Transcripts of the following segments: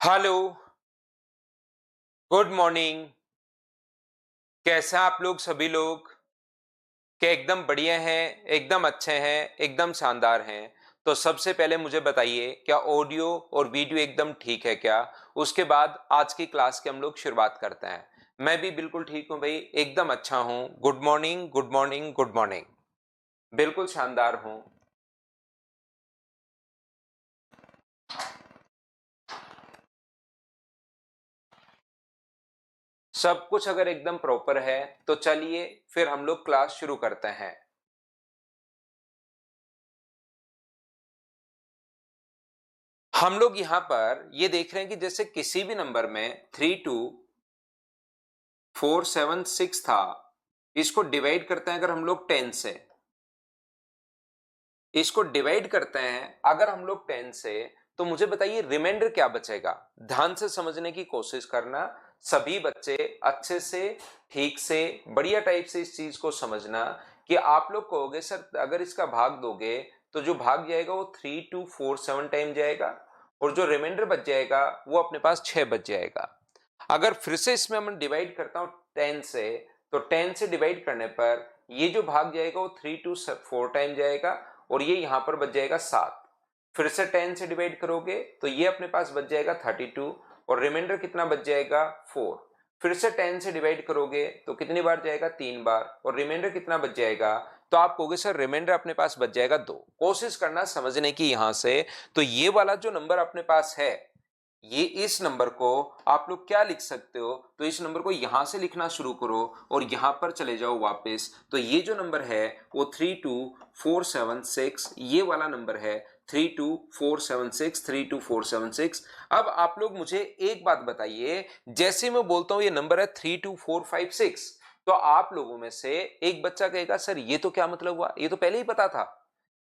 Hello, good morning. कैसे हैं आप लोग सभी लोग? क्या एकदम बढ़िया हैं, एकदम अच्छे हैं, एकदम शानदार हैं? तो सबसे पहले मुझे बताइए, क्या ऑडियो और वीडियो एकदम ठीक है क्या? उसके बाद आज की क्लास की हम लोग शुरुआत करते हैं। मैं भी बिल्कुल ठीक हूं भाई, एकदम अच्छा हूं। Good morning, good morning, good morning. बिल्कुल शानदार हूं। सब कुछ अगर एकदम प्रॉपर है तो चलिए फिर हम लोग क्लास शुरू करते हैं। हम लोग यहां पर ये देख रहे हैं कि जैसे किसी भी नंबर में 32476 था, इसको डिवाइड करते हैं अगर हम लोग 10 से। इसको डिवाइड करते हैं अगर हम लोग 10 से, तो मुझे बताइए रिमाइंडर क्या बचेगा। ध्यान से समझने की कोशिश करना, सभी बच्चे अच्छे से, ठीक से, बढ़िया टाइप से इस चीज को समझना कि आप लोग कहोगे सर अगर इसका भाग दोगे तो जो भाग जाएगा वो 3247 टाइम जाएगा, और जो रिमाइंडर बच जाएगा वो अपने पास 6 बच जाएगा। अगर फिर से इसमें मैं डिवाइड करता हूं 10 से, तो 10 से डिवाइड करने पर ये जो भाग जाएगा वो 3 to 4 टाइम जाएगा, और ये यहां पर बच जाएगा 7। फिर से 10 से डिवाइड करोगे तो ये अपने पास बच जाएगा 32, और रिमाइंडर कितना बच जाएगा 4। फिर से 10 से डिवाइड करोगे तो कितनी बार जाएगा 3 बार, और रिमाइंडर कितना बच जाएगा, तो आप कहोगे सर रिमाइंडर अपने पास बच जाएगा 2। कोशिश करना समझने की यहां से। तो ये वाला जो नंबर अपने पास है, ये इस नंबर को आप लोग क्या लिख सकते हो, तो इस नंबर को यहां से लिखना शुरू करो और यहां पर चले जाओ वापस। तो ये जो नंबर है वो 32476, ये वाला नंबर है 32476, 32476। अब आप लोग मुझे एक बात बताइए, जैसे मैं बोलता हूं ये नंबर है 32456, तो आप लोगों में से एक बच्चा कहेगा सर ये तो क्या मतलब हुआ, ये तो पहले ही पता था।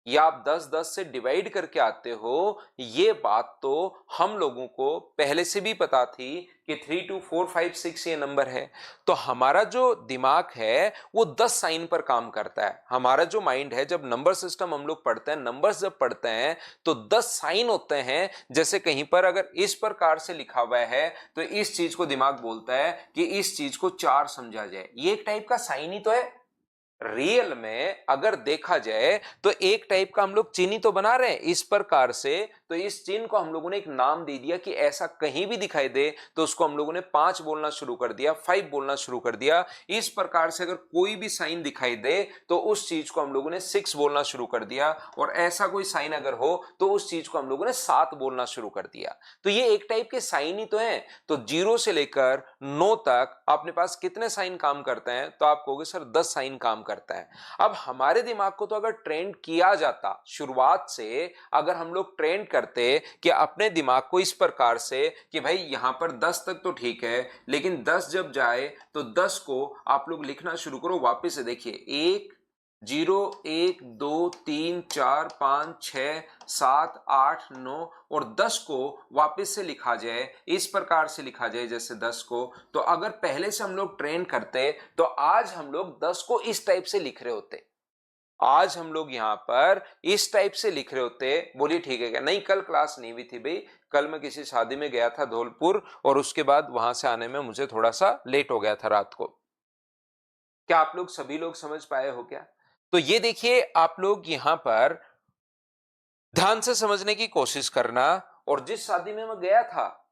या आप 10-10 से डिवाइड करके आते हो, ये बात तो हम लोगों को पहले से भी पता थी कि 32456 ये नंबर है। तो हमारा जो दिमाग है वो 10 साइन पर काम करता है। हमारा जो माइंड है, जब नंबर सिस्टम हम लोग पढ़ते हैं, नंबर्स जब पढ़ते हैं, तो 10 साइन होते हैं। जैसे कहीं पर अगर इस प्रकार से लिखा हुआ है तो इस चीज को दिमाग बोलता है कि इस चीज को 4 समझा जाए, ये एक टाइप का साइन ही तो है। रियल में अगर देखा जाए तो एक टाइप का हम लोग चिन्ह तो बना रहे हैं इस प्रकार से, तो इस चिन्ह को हम लोगों ने एक नाम दे दिया कि ऐसा कहीं भी दिखाई दे तो उसको हम लोगों ने 5 बोलना शुरू कर दिया, 5 बोलना शुरू कर दिया। इस प्रकार से अगर कोई भी साइन दिखाई दे तो उस चीज को हम लोगों ने 6 बोलना शुरू कर दिया, और ऐसा कोई साइन अगर हो तो उस चीज को हम लोगों ने 7 बोलना शुरू कर दिया। तो ये एक टाइप के साइन ही तो है। तो 0 से लेकर 9 तक अपने पास कितने साइन काम करते हैं, तो आप कहोगे सर 10 साइन काम करता है। अब हमारे दिमाग को तो अगर ट्रेंड किया जाता शुरुआत से, अगर हम लोग ट्रेंड करते कि अपने दिमाग को इस प्रकार से कि भाई यहां पर 10 तक तो ठीक है, लेकिन 10 जब जाए तो 10 को आप लोग लिखना शुरू करो वापस से। देखिए 1 0 1 2 3 4 5 6 7 8 9, और 10 को वापस से लिखा जाए, इस प्रकार से लिखा जाए जैसे 10 को, तो अगर पहले से हम लोग ट्रेन करते तो आज हम लोग 10 को इस टाइप से लिख रहे होते। आज हम लोग यहां पर इस टाइप से लिख रहे होते। बोलिए ठीक है क्या? नहीं, कल क्लास नहीं हुई थी भाई। कल मैं किसी शादी में गया था धौलपुर, और उसके बाद वहां से आने में मुझे थोड़ा सा लेट हो गया था रात को। क्या आप लोग सभी लोग समझ पाए हो क्या? तो ये देखिए आप लोग यहां पर ध्यान से समझने की कोशिश करना। और जिस शादी में मैं गया था,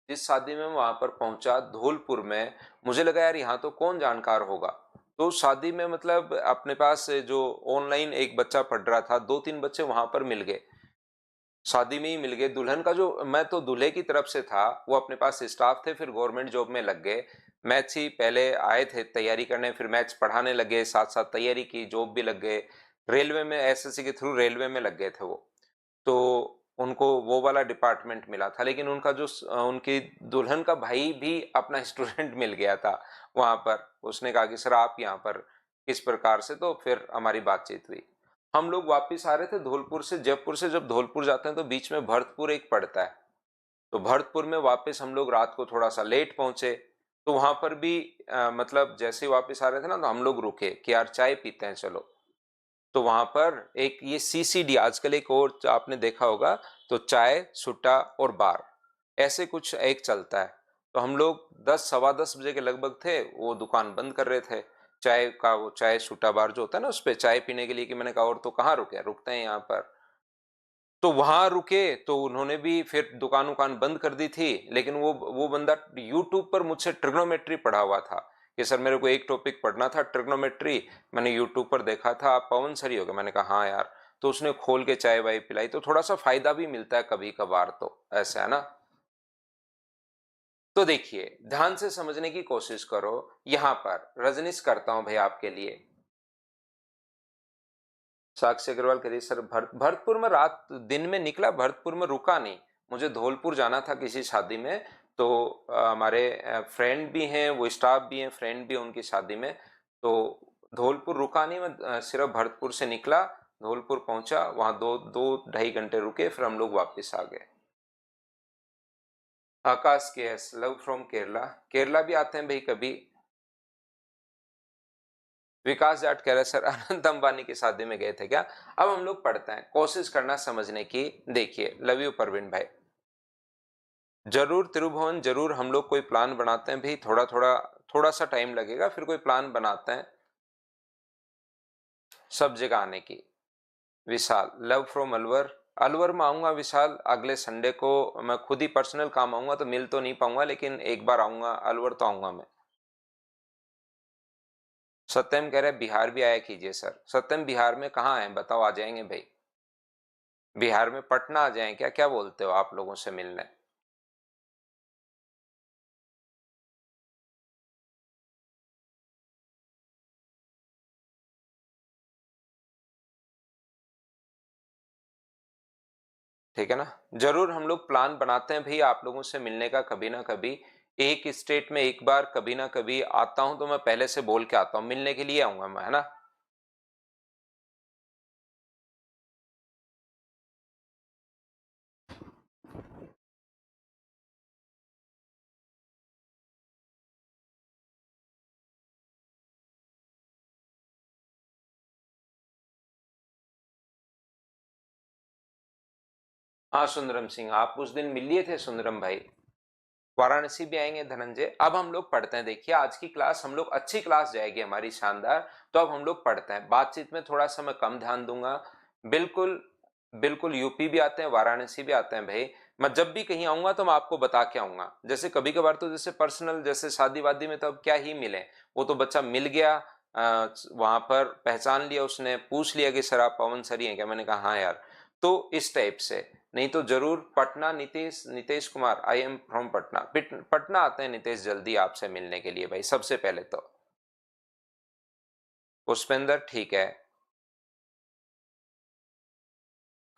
जिस शादी में मैं वहां पर पहुंचा धौलपुर में, मुझे लगा यार यहाँ तो कौन जानकार होगा। तो शादी में मतलब अपने पास जो ऑनलाइन एक बच्चा पढ़ रहा था, 2-3 बच्चे वहां पर मिल गए, शादी में ही मिल गए। दुल्हन का जो, मैं तो दूल्हे की तरफ से था, वो अपने पास स्टाफ थे, फिर गवर्नमेंट जॉब में लग गए। मैथ्स ही पहले आए थे तैयारी करने, फिर मैथ्स पढ़ाने लगे, साथ साथ तैयारी की, जॉब भी लग गए। रेलवे में एसएससी के थ्रू रेलवे में लग गए थे वो। तो उनको वो वाला डिपार्टमेंट मिला था, लेकिन उनका जो उनकी दुल्हन का भाई भी अपना स्टूडेंट मिल गया था वहां पर। उसने कहा कि सर आप यहाँ पर किस प्रकार से, तो फिर हमारी बातचीत हुई। हम लोग वापस आ रहे थे धौलपुर से। जयपुर से जब धौलपुर जाते हैं तो बीच में भरतपुर एक पड़ता है, तो भरतपुर में वापस हम लोग रात को थोड़ा सा लेट पहुंचे। तो वहां पर भी मतलब जैसे ही वापस आ रहे थे ना, तो हम लोग रुके कि यार चाय पीते हैं चलो। तो वहां पर एक ये सीसीडी, आजकल एक और आपने देखा होगा, तो चाय सुट्टा और बार, ऐसे कुछ एक चलता है। तो हम लोग 10 सवा 10 बजे के लगभग थे, वो दुकान बंद कर रहे थे चाय का, वो चाय सूटा बार जो होता है ना, उस पे चाय पीने के लिए, कि मैंने कहा और तो कहाँ रुके, रुकते हैं यहाँ पर। तो वहां रुके तो उन्होंने भी फिर दुकान उकान बंद कर दी थी, लेकिन वो बंदा यूट्यूब पर मुझसे ट्रिग्नोमेट्री पढ़ा हुआ था कि सर मेरे को एक टॉपिक पढ़ना था ट्रिग्नोमेट्री, मैंने यूट्यूब पर देखा था, आप पवन सर ही हो गए, मैंने कहा हाँ यार। तो उसने खोल के चाय वाय पिलाई, तो थोड़ा सा फायदा भी मिलता है कभी कभार, तो ऐसा है ना। तो देखिए ध्यान से समझने की कोशिश करो। यहां पर रजनीश करता हूं भाई आपके लिए। साक्षी अग्रवाल करिए सर, भरतपुर में रात दिन में निकला, भरतपुर में रुका नहीं, मुझे धौलपुर जाना था किसी शादी में। तो हमारे फ्रेंड भी हैं, वो स्टाफ भी हैं, फ्रेंड भी हैं उनकी शादी में। तो धौलपुर रुका नहीं, मैं सिर्फ भरतपुर से निकला, धौलपुर पहुंचा, वहां दो दो ढाई घंटे रुके, फिर हम लोग वापस आ गए। आकाश के S, love from Kerala, Kerala भी आते हैं भाई कभी। विकास जाट कह रहे सर अनंत अंबानी की शादी में गए थे क्या। अब हम लोग पढ़ते हैं, कोशिश करना समझने की। देखिए लव यू परवीन भाई, जरूर त्रिभुवन, जरूर हम लोग कोई प्लान बनाते हैं भाई, थोड़ा थोड़ा थोड़ा सा टाइम लगेगा, फिर कोई प्लान बनाते हैं सब जगह आने की। विशाल लव फ्रॉम अलवर, अलवर में आऊंगा विशाल अगले संडे को, मैं खुद ही पर्सनल काम आऊंगा तो मिल तो नहीं पाऊंगा, लेकिन एक बार आऊंगा अलवर, तो आऊंगा मैं। सत्यम कह रहे बिहार भी आया कीजिए सर। सत्यम बिहार में कहाँ है बताओ, आ जाएंगे भाई। बिहार में पटना आ जाएं क्या, क्या बोलते हो आप लोगों से मिलने। ठीक है ना, जरूर हम लोग प्लान बनाते हैं भाई आप लोगों से मिलने का, कभी ना कभी एक स्टेट में एक बार कभी ना कभी आता हूं, तो मैं पहले से बोल के आता हूं, मिलने के लिए आऊंगा मैं, है ना। हाँ सुंदरम सिंह, आप उस दिन मिल लिए थे सुंदरम भाई। वाराणसी भी आएंगे धनंजय। अब हम लोग पढ़ते हैं, देखिए आज की क्लास हम लोग अच्छी क्लास जाएगी हमारी, शानदार। तो अब हम लोग पढ़ते हैं, बातचीत में थोड़ा सा मैं कम ध्यान दूंगा। बिल्कुल बिल्कुल, यूपी भी आते हैं, वाराणसी भी आते हैं भाई। मैं जब भी कहीं आऊंगा तो मैं आपको बता के आऊंगा। जैसे कभी कभार तो जैसे पर्सनल, जैसे शादी वादी में तो अब क्या ही मिले, वो तो बच्चा मिल गया, वहां पर पहचान लिया, उसने पूछ लिया कि सर आप पवन सर ही हैं क्या, मैंने कहा हाँ यार। तो इस टाइप से, नहीं तो जरूर Patna, Nitish, Nitish Kumar, I am from Patna, Patna आते हैं नीतीश जल्दी आपसे मिलने के लिए भाई, सबसे पहले तो। पुष्पेंद्र ठीक है,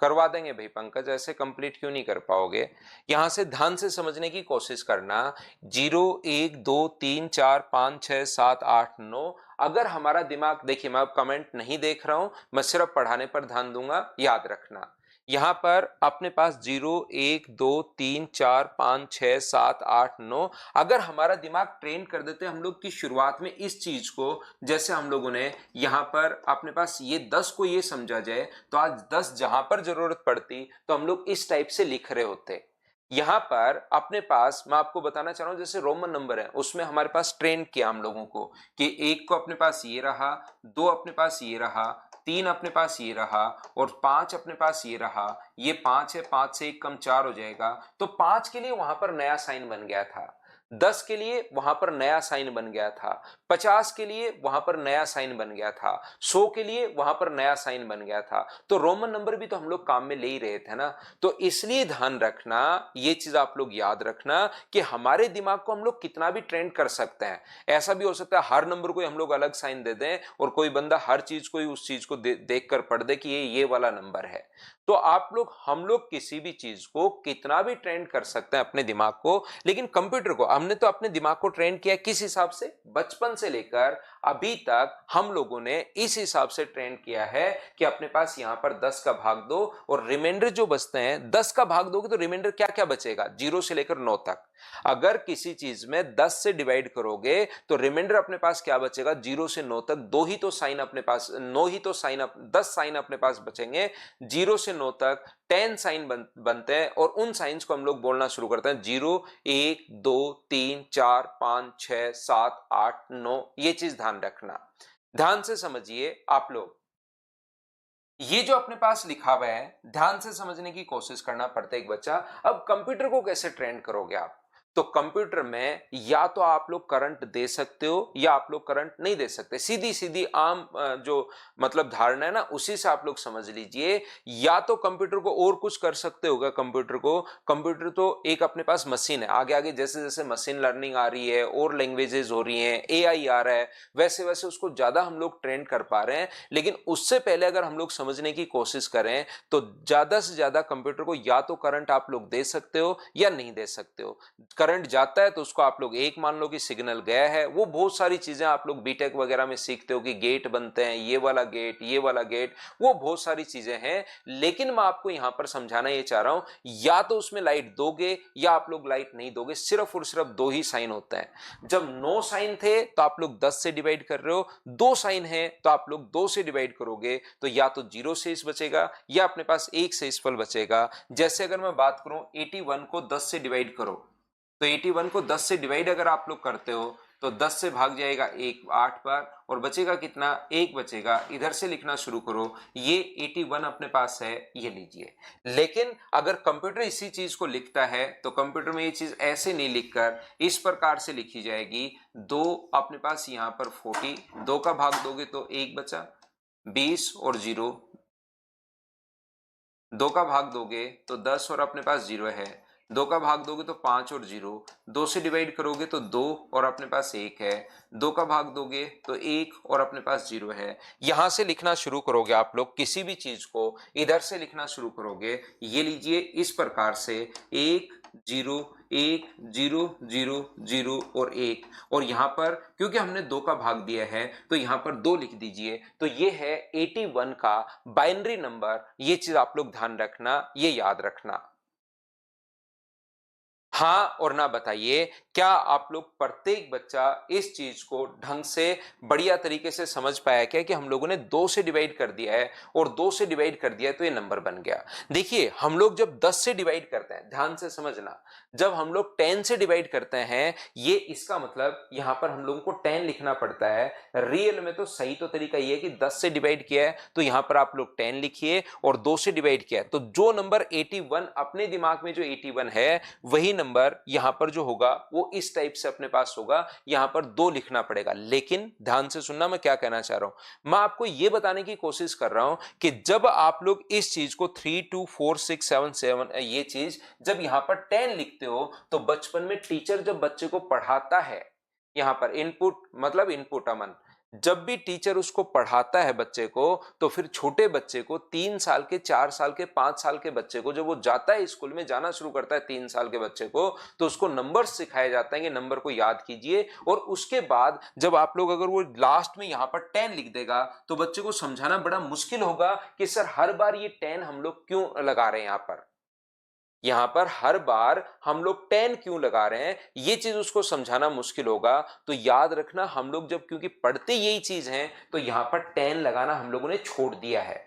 करवा देंगे भाई पंकज, ऐसे कंप्लीट क्यों नहीं कर पाओगे। यहां से ध्यान से समझने की कोशिश करना। 0 1 2 3 4 5 6 7 8 9, अगर हमारा दिमाग, देखिए मैं अब कमेंट नहीं देख रहा हूं, मैं सिर्फ पढ़ाने पर ध्यान दूंगा, याद रखना। यहां पर अपने पास 0 1 2 3 4 5 6 7 8 9, अगर हमारा दिमाग ट्रेन कर देते हम लोग की शुरुआत में इस चीज को, जैसे हम लोगों ने यहां पर अपने पास ये 10 को ये समझा जाए, तो आज 10 जहां पर जरूरत पड़ती तो हम लोग इस टाइप से लिख रहे होते। यहां पर अपने पास मैं आपको बताना चाह रहा हूं, जैसे रोमन नंबर है उसमें हमारे पास ट्रेन किया हम लोगों को, कि एक को अपने पास ये रहा, दो अपने पास ये रहा, तीन अपने पास ये रहा, और पांच अपने पास ये रहा। ये पांच है, पांच से एक कम चार हो जाएगा, तो पांच के लिए वहां पर नया साइन बन गया था, 10 के लिए वहां पर नया साइन बन गया था, 50 के लिए वहां पर नया साइन बन गया था, 100 के लिए वहां पर नया साइन बन गया था। तो रोमन नंबर भी तो हम लोग काम में ले ही रहे थे ना। तो इसलिए ध्यान रखना, ये चीज आप लोग याद रखना कि हमारे दिमाग को हम लोग कितना भी ट्रेंड कर सकते हैं। ऐसा भी हो सकता है हर नंबर को हम लोग अलग साइन दे दें, और कोई बंदा हर चीज को ही उस चीज को देख कर पढ़ दे कि ये वाला नंबर है। तो आप लोग, हम लोग किसी भी चीज को कितना भी ट्रेंड कर सकते हैं अपने दिमाग को, लेकिन कंप्यूटर को हमने तो अपने दिमाग को ट्रेंड किया किस हिसाब से, बचपन से लेकर अभी तक हम लोगों ने इस हिसाब से ट्रेंड किया है कि अपने पास यहां पर 10 का भाग दो, और रिमाइंडर जो बचते हैं 10 का भाग दोगे तो रिमाइंडर क्या क्या बचेगा, 0 से लेकर 9 तक। अगर किसी चीज में 10 से डिवाइड करोगे तो रिमाइंडर अपने पास क्या बचेगा, 0 से 9 तक, दो ही तो साइन अपने पास, 9 ही तो साइन, 10 साइन अपने पास बचेंगे, 0 से से 9 तक 10 साइन बनते हैं और उन साइंस को हम लोग बोलना शुरू करते हैं 0, 1, 2, 3, 4, 5, 6, 7, 8, 9। ये चीज ध्यान रखना, ध्यान से समझिए आप लोग। ये जो अपने पास लिखा हुआ है ध्यान से समझने की कोशिश करना पड़ता है एक बच्चा। अब कंप्यूटर को कैसे ट्रेन करोगे आप? तो कंप्यूटर में या तो आप लोग करंट दे सकते हो या आप लोग करंट नहीं दे सकते। सीधी सीधी आम जो मतलब धारणा है ना, उसी से आप लोग समझ लीजिए। या तो कंप्यूटर को और कुछ कर सकते होगा। कंप्यूटर तो एक अपने पास मशीन है। आगे आगे जैसे जैसे मशीन लर्निंग आ रही है और लैंग्वेजेस हो रही हैं, एआई आ रहा है, वैसे वैसे उसको ज्यादा हम लोग ट्रेन कर पा रहे हैं। लेकिन उससे पहले अगर हम लोग समझने की कोशिश करें तो ज्यादा से ज्यादा कंप्यूटर को या तो करंट आप लोग दे सकते हो या नहीं दे सकते हो। करंट जाता है तो उसको आप लोग एक मान लो कि सिग्नल गया है। वो बहुत सारी चीजें आप लोग बीटेक वगैरह में सीखते हो कि गेट बनते हैं, ये वाला गेट, ये वाला गेट, वो बहुत सारी चीजें हैं। लेकिन मैं आपको यहां पर समझाना ये चाह रहा हूं, या तो उसमें लाइट दोगे या आप लोग लाइट नहीं दोगे। सिर्फ और सिर्फ दो ही साइन होता है। जब 9 साइन थे तो आप लोग 10 से डिवाइड कर रहे हो, 2 साइन है तो आप लोग 2 से डिवाइड करोगे, तो या तो 0 से इस बचेगा या अपने पास 1 से इस फल बचेगा। जैसे अगर मैं बात करूं 81 को 10 से डिवाइड करो, तो 81 को 10 से डिवाइड अगर आप लोग करते हो तो 10 से भाग जाएगा 1 8 बार और बचेगा कितना? 1 बचेगा। इधर से लिखना शुरू करो, ये 81 अपने पास है, ये लीजिए। लेकिन अगर कंप्यूटर इसी चीज को लिखता है तो कंप्यूटर में ये चीज ऐसे नहीं लिखकर इस प्रकार से लिखी जाएगी। 2 अपने पास यहां पर 40, 2 का भाग दोगे तो 1 बचा, 20 और 0, 2 का भाग दोगे तो 10 और अपने पास 0 है, 2 का भाग दोगे तो 5 और 0, 2 से डिवाइड करोगे तो 2 और अपने पास 1 है, 2 का भाग दोगे तो 1 और अपने पास 0 है। यहां से लिखना शुरू करोगे आप लोग किसी भी चीज को, इधर से लिखना शुरू करोगे, ये लीजिए इस प्रकार से 1 0 1 0 0 0 और 1। और यहां पर क्योंकि हमने 2 का भाग दिया है तो यहां पर 2 लिख दीजिए। तो ये है 81 का बाइनरी नंबर। ये चीज आप लोग ध्यान रखना, ये याद रखना। हाँ और ना बताइए, क्या आप लोग प्रत्येक बच्चा इस चीज को ढंग से बढ़िया तरीके से समझ पाया क्या कि हम लोगों ने 2 से डिवाइड कर दिया है और 2 से डिवाइड कर दिया है तो ये नंबर बन गया। देखिए हम लोग जब 10 से डिवाइड करते हैं, ध्यान से समझना, जब हम लोग 10 से डिवाइड करते हैं, ये इसका मतलब यहां पर हम लोगों को 10 लिखना पड़ता है। रियल में तो सही तो तरीका ये है कि 10 से डिवाइड किया है तो यहां पर आप लोग 10 लिखिए और 2 से डिवाइड किया है तो जो नंबर 81 अपने दिमाग में जो 81 है वही नंबर यहां पर जो होगा वो इस टाइप से अपने पास होगा। यहां पर 2 लिखना पड़ेगा। लेकिन ध्यान से सुनना, मैं क्या कहना चाह रहा हूं, मैं आपको यह बताने की कोशिश कर रहा हूं कि जब आप लोग इस चीज को 3 2 4 6 7 7 ये चीज जब यहां पर 10 लिखते हो तो बचपन में टीचर जब बच्चे को पढ़ाता है, यहां पर इनपुट मतलब इनपुट अमन, जब भी टीचर उसको पढ़ाता है बच्चे को तो फिर छोटे बच्चे को 3 साल के 4 साल के 5 साल के बच्चे को जब वो जाता है स्कूल में, जाना शुरू करता है 3 साल के बच्चे को, तो उसको नंबर सिखाया जाता है कि नंबर को याद कीजिए। और उसके बाद जब आप लोग अगर वो लास्ट में यहां पर 10 लिख देगा तो बच्चे को समझाना बड़ा मुश्किल होगा कि सर हर बार ये 10 हम लोग क्यों लगा रहे हैं, यहां पर हर बार हम लोग 10 क्यों लगा रहे हैं, ये चीज उसको समझाना मुश्किल होगा। तो याद रखना, हम लोग जब क्योंकि पढ़ते यही चीज हैं तो यहां पर 10 लगाना हम लोगों ने छोड़ दिया है,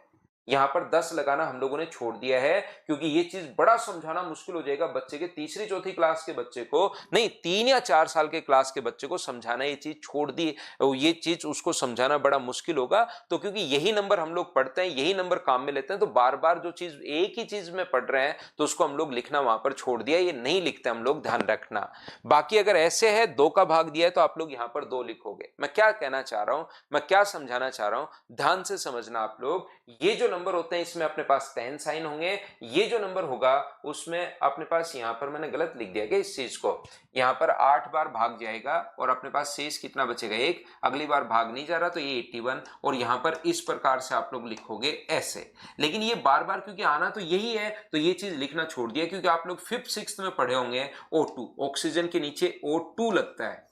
यहां पर 10 लगाना हम लोगों ने छोड़ दिया है, क्योंकि ये चीज बड़ा समझाना मुश्किल हो जाएगा बच्चे के तीसरी चौथी क्लास के बच्चे को, नहीं 3 या 4 साल के क्लास के बच्चे को समझाना, ये चीज छोड़ दी, ये चीज उसको समझाना बड़ा मुश्किल होगा। तो क्योंकि यही नंबर हम लोग पढ़ते हैं, यही नंबर काम में लेते हैं, तो बार बार जो चीज एक ही चीज में पढ़ रहे हैं तो उसको हम लोग लिखना वहां पर छोड़ दिया, ये नहीं लिखते हम लोग, ध्यान रखना। बाकी अगर ऐसे है 2 का भाग दिया है तो आप लोग यहां पर 2 लिखोगे। मैं क्या कहना चाह रहा हूं, मैं क्या समझाना चाह रहा हूं, ध्यान से समझना आप लोग। ये जो नंबर होते हैं इसमें अपने पास 10 साइन होंगे, ये जो नंबर होगा उसमें अपने पास यहां पर मैंने गलत लिख दिया क्या इस चीज को, यहां पर 8 बार भाग जाएगा और अपने पास शेष कितना बचेगा 1, अगली बार भाग नहीं जा रहा तो ये 81, और यहां पर इस प्रकार से आप लोग लिखोगे ऐसे। लेकिन ये बार बार क्योंकि आना तो यही है तो ये चीज लिखना छोड़ दिया, क्योंकि आप लोग 5th 6th में पढ़े होंगे O2, ऑक्सीजन के नीचे O2 लगता है,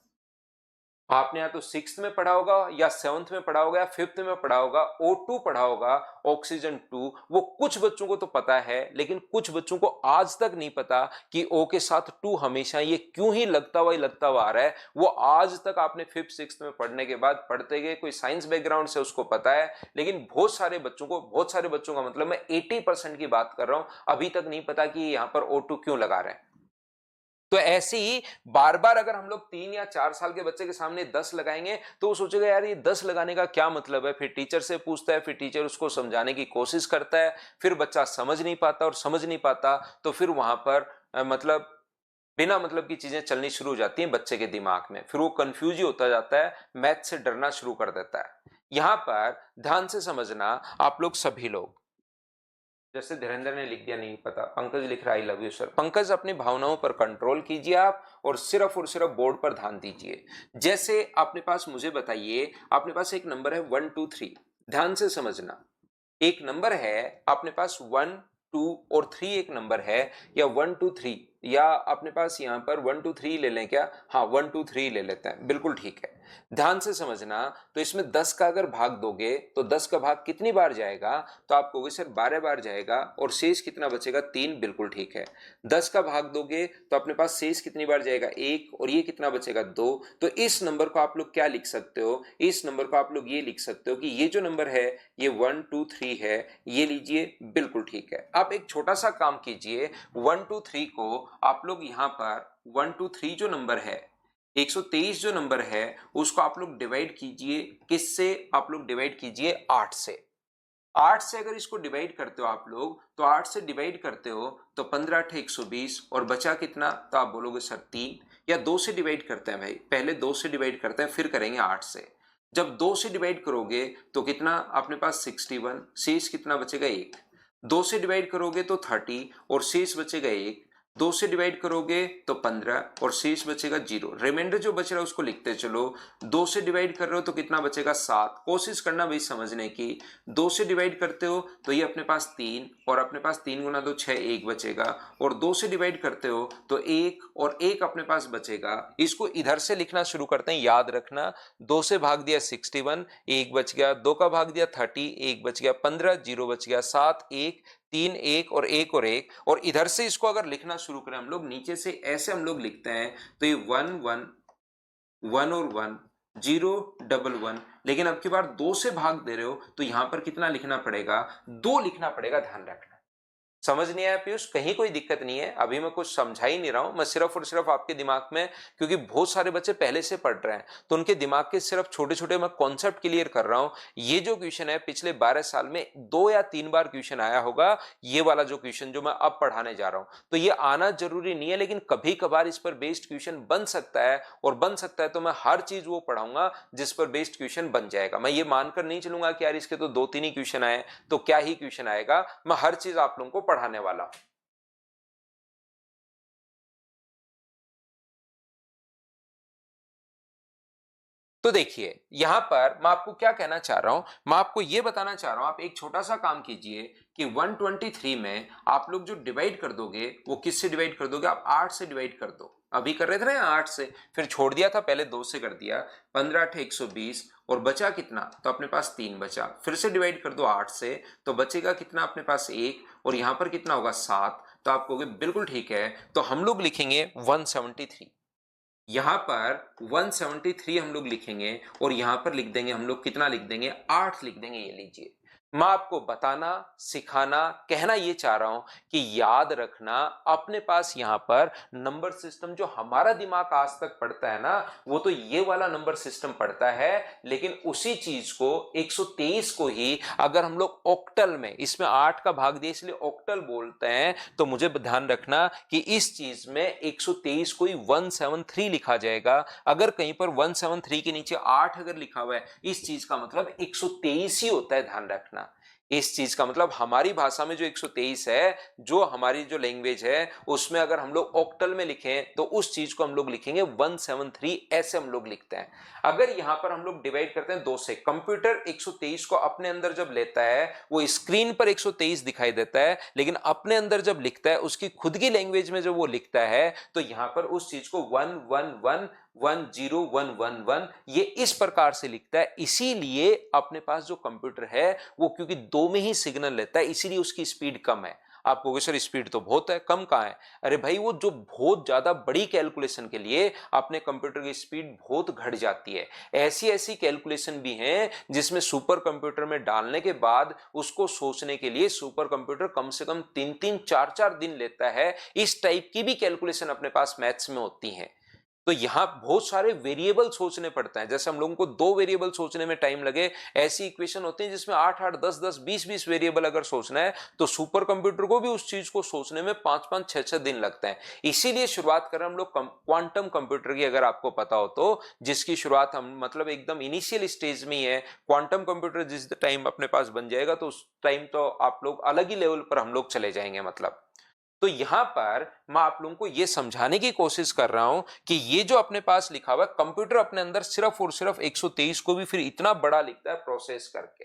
आपने या तो 6th में पढ़ा होगा या 7th में पढ़ा होगा या 5th में पढ़ा होगा, O2 पढ़ा होगा, ऑक्सीजन 2। वो कुछ बच्चों को तो पता है, लेकिन कुछ बच्चों को आज तक नहीं पता कि O के साथ 2 हमेशा ये क्यों ही लगता हुआ आ रहा है। वो आज तक आपने 5th 6th में पढ़ने के बाद पढ़ते गए, कोई साइंस बैकग्राउंड से उसको पता है, लेकिन बहुत सारे बच्चों का मतलब मैं 80% की बात कर रहा हूं, अभी तक नहीं पता कि यहां पर O2 क्यों लगा रहे हैं। तो ऐसे ही बार बार अगर हम लोग 3 या 4 साल के बच्चे के सामने 10 लगाएंगे तो वो सोचेगा यार ये 10 लगाने का क्या मतलब है। फिर टीचर से पूछता है, फिर टीचर उसको समझाने की कोशिश करता है, फिर बच्चा समझ नहीं पाता, और समझ नहीं पाता तो फिर वहां पर मतलब बिना मतलब की चीजें चलनी शुरू हो जाती हैं बच्चे के दिमाग में। फिर वो कंफ्यूज ही होता जाता है, मैथ से डरना शुरू कर देता है। यहां पर ध्यान से समझना आप लोग सभी लोग, जैसे धीरेन्द्र ने लिख दिया नहीं पता, पंकज लिख रहा I love you sir. Pankaj अपनी भावनाओं पर कंट्रोल कीजिए आप, और सिर्फ बोर्ड पर ध्यान दीजिए। जैसे अपने पास, मुझे बताइए, अपने पास एक नंबर है 1 2 3। ध्यान से समझना, एक नंबर है अपने पास 1 2 और 3 एक नंबर है, या 1 2 3, या अपने पास यहां पर 1 2 3 ले लें क्या? हाँ 1 2 3 ले लेते हैं, बिल्कुल ठीक है। ध्यान से समझना, तो इसमें 10 का अगर भाग दोगे तो 10 का भाग कितनी बार जाएगा? तो आप कहोगे सर 12 बार जाएगा, और शेष कितना बचेगा? 3, बिल्कुल ठीक है। 10 का भाग दोगे तो अपने पास शेष कितनी बार जाएगा? 1, और ये कितना बचेगा? 2। तो इस नंबर को आप लोग क्या लिख सकते हो? इस नंबर को आप लोग ये लिख सकते हो कि ये जो नंबर है ये 1 2 3 है, ये लीजिए, बिल्कुल ठीक है। आप एक छोटा सा काम कीजिए, 1 2 3 को आप लोग यहां पर 1 2 3 जो नंबर है, 123 जो नंबर है, उसको आप लोग डिवाइड कीजिए, किससे? आप लोग डिवाइड कीजिए 8 से। 8 से अगर इसको डिवाइड करते हो आप लोग, तो 8 से डिवाइड करते हो तो 15 8 120, और बचा कितना? तो आप बोलोगे सर 3। या 2 से डिवाइड करते हैं भाई, पहले 2 से डिवाइड करते हैं फिर करेंगे 8 से। जब 2 से डिवाइड करोगे तो कितना अपने पास? 61, शेष कितना बचेगा? 1। 2 से डिवाइड करोगे तो 30, और शेष बचेगा 1। 2 से डिवाइड करोगे तो 15, और शेष बचेगा 0। रिमाइंडर जो बच रहा है उसको लिखते चलो। 2 से डिवाइड कर रहे हो तो कितना बचेगा? 7। कोशिश करना भाई समझने की। 2 से डिवाइड करते हो तो ये अपने पास 3, और अपने पास 3 गुना 2 6, 1 बचेगा। और 2 से डिवाइड करते हो तो 1, और 1 अपने पास बचेगा। इसको इधर से लिखना शुरू करते हैं, याद रखना। 2 से भाग दिया 61, 1 बच गया। 2 का भाग दिया 30, 1 बच गया। 15, 0 बच गया। 7, 1, 3, 1 और 1 और 1। और इधर से इसको अगर लिखना शुरू करें हम लोग, नीचे से ऐसे हम लोग लिखते हैं, तो ये 1 1 1 और 1 0 1 1। लेकिन अब की बार 2 से भाग दे रहे हो तो यहां पर कितना लिखना पड़ेगा? 2 लिखना पड़ेगा, ध्यान रखना। समझ नहीं आया पीयूष? कहीं कोई दिक्कत नहीं है, अभी मैं कुछ समझा ही नहीं रहा हूं, मैं सिर्फ और सिर्फ आपके दिमाग में, क्योंकि बहुत सारे बच्चे पहले से पढ़ रहे हैं तो उनके दिमाग के सिर्फ छोटे छोटे मैं कॉन्सेप्ट क्लियर कर रहा हूं। ये जो क्वेश्चन है पिछले 12 साल में 2 या 3 बार क्वेश्चन आया होगा, ये वाला जो क्वेश्चन जो मैं अब पढ़ाने जा रहा हूं। तो ये आना जरूरी नहीं है, लेकिन कभी कभार इस पर बेस्ड क्वेश्चन बन सकता है, और बन सकता है तो मैं हर चीज वो पढ़ाऊंगा जिस पर बेस्ड क्वेश्चन बन जाएगा। मैं ये मानकर नहीं चलूंगा कि यार इसके तो 2-3 ही क्वेश्चन आए तो क्या ही क्वेश्चन आएगा, मैं हर चीज आप लोगों को पढ़ाने वाला हूं। तो देखिए यहां पर मैं आपको क्या कहना चाह रहा हूं, मैं आपको यह बताना चाह रहा हूं, आप एक छोटा सा काम कीजिए कि 123 में आप लोग जो डिवाइड कर दोगे वो किससे डिवाइड कर दोगे? आप 8 से डिवाइड कर दो। अभी कर रहे थे ना 8 से, फिर छोड़ दिया था, पहले 2 से कर दिया। 15 8 120, और बचा कितना? तो अपने पास 3 बचा। फिर से डिवाइड कर दो 8 से, तो बचेगा कितना अपने पास? 1, और यहां पर कितना होगा? 7। तो आप कहोगे बिल्कुल ठीक है, तो हम लोग लिखेंगे 173। यहां पर 173 हम लोग लिखेंगे, और यहां पर लिख देंगे हम लोग, कितना लिख देंगे? 8 लिख देंगे। ये लीजिए, मैं आपको बताना, सिखाना, कहना ये चाह रहा हूं कि याद रखना, अपने पास यहां पर नंबर सिस्टम जो हमारा दिमाग आज तक पढ़ता है ना, वो तो ये वाला नंबर सिस्टम पढ़ता है, लेकिन उसी चीज को 123 को ही अगर हम लोग ऑक्टल में, इसमें 8 का भाग दिया इसलिए ऑक्टल बोलते हैं, तो मुझे ध्यान रखना कि इस चीज में 123 को ही 173 लिखा जाएगा। अगर कहीं पर 173 के नीचे 8 अगर लिखा हुआ है, इस चीज का मतलब 123 ही होता है, ध्यान रखना। इस चीज का मतलब हमारी भाषा में जो 123 है, जो हमारी जो लैंग्वेज है, उसमें अगर हम लोग ऑक्टल में लिखें तो उस चीज को हम लोग लिखेंगे 173, ऐसे हम लोग लिखते हैं। अगर यहां पर हम लोग डिवाइड करते हैं 2 से, कंप्यूटर 123 को अपने अंदर जब लेता है, वो स्क्रीन पर 123 दिखाई देता है, लेकिन अपने अंदर जब लिखता है, उसकी खुद की लैंग्वेज में जब वो लिखता है, तो यहां पर उस चीज को 111 10111 ये इस प्रकार से लिखता है। इसीलिए अपने पास जो कंप्यूटर है वो क्योंकि 2 में ही सिग्नल लेता है इसीलिए उसकी स्पीड कम है। आप कहोगे सर स्पीड तो बहुत है, कम कहाँ है? अरे भाई वो जो बहुत ज्यादा बड़ी कैलकुलेशन के लिए अपने कंप्यूटर की स्पीड बहुत घट जाती है। ऐसी ऐसी कैलकुलेशन भी हैं जिसमें सुपर कंप्यूटर में डालने के बाद उसको सोचने के लिए सुपर कंप्यूटर कम से कम 3-3 4-4 दिन लेता है। इस टाइप की भी कैलकुलेशन अपने पास मैथ्स में होती हैं। तो यहां बहुत सारे वेरिएबल सोचने पड़ते हैं। जैसे हम लोगों को 2 वेरिएबल सोचने में टाइम लगे, ऐसी इक्वेशन होती है जिसमें 8-8 10-10 20-20 वेरिएबल अगर सोचना है तो सुपर कंप्यूटर को भी उस चीज को सोचने में 5-5 6-6 दिन लगते हैं। इसीलिए शुरुआत करें हम लोग क्वांटम कंप्यूटर की, अगर आपको पता हो तो, जिसकी शुरुआत हम मतलब एकदम इनिशियल स्टेज में ही है। क्वांटम कंप्यूटर जिस टाइम अपने पास बन जाएगा तो उस टाइम तो आप लोग अलग ही लेवल पर हम लोग चले जाएंगे मतलब। तो यहां पर मैं आप लोगों को यह समझाने की कोशिश कर रहा हूं कि ये जो अपने पास लिखा हुआ है कंप्यूटर अपने अंदर सिर्फ और सिर्फ 123 को भी फिर इतना बड़ा लिखता है प्रोसेस करके।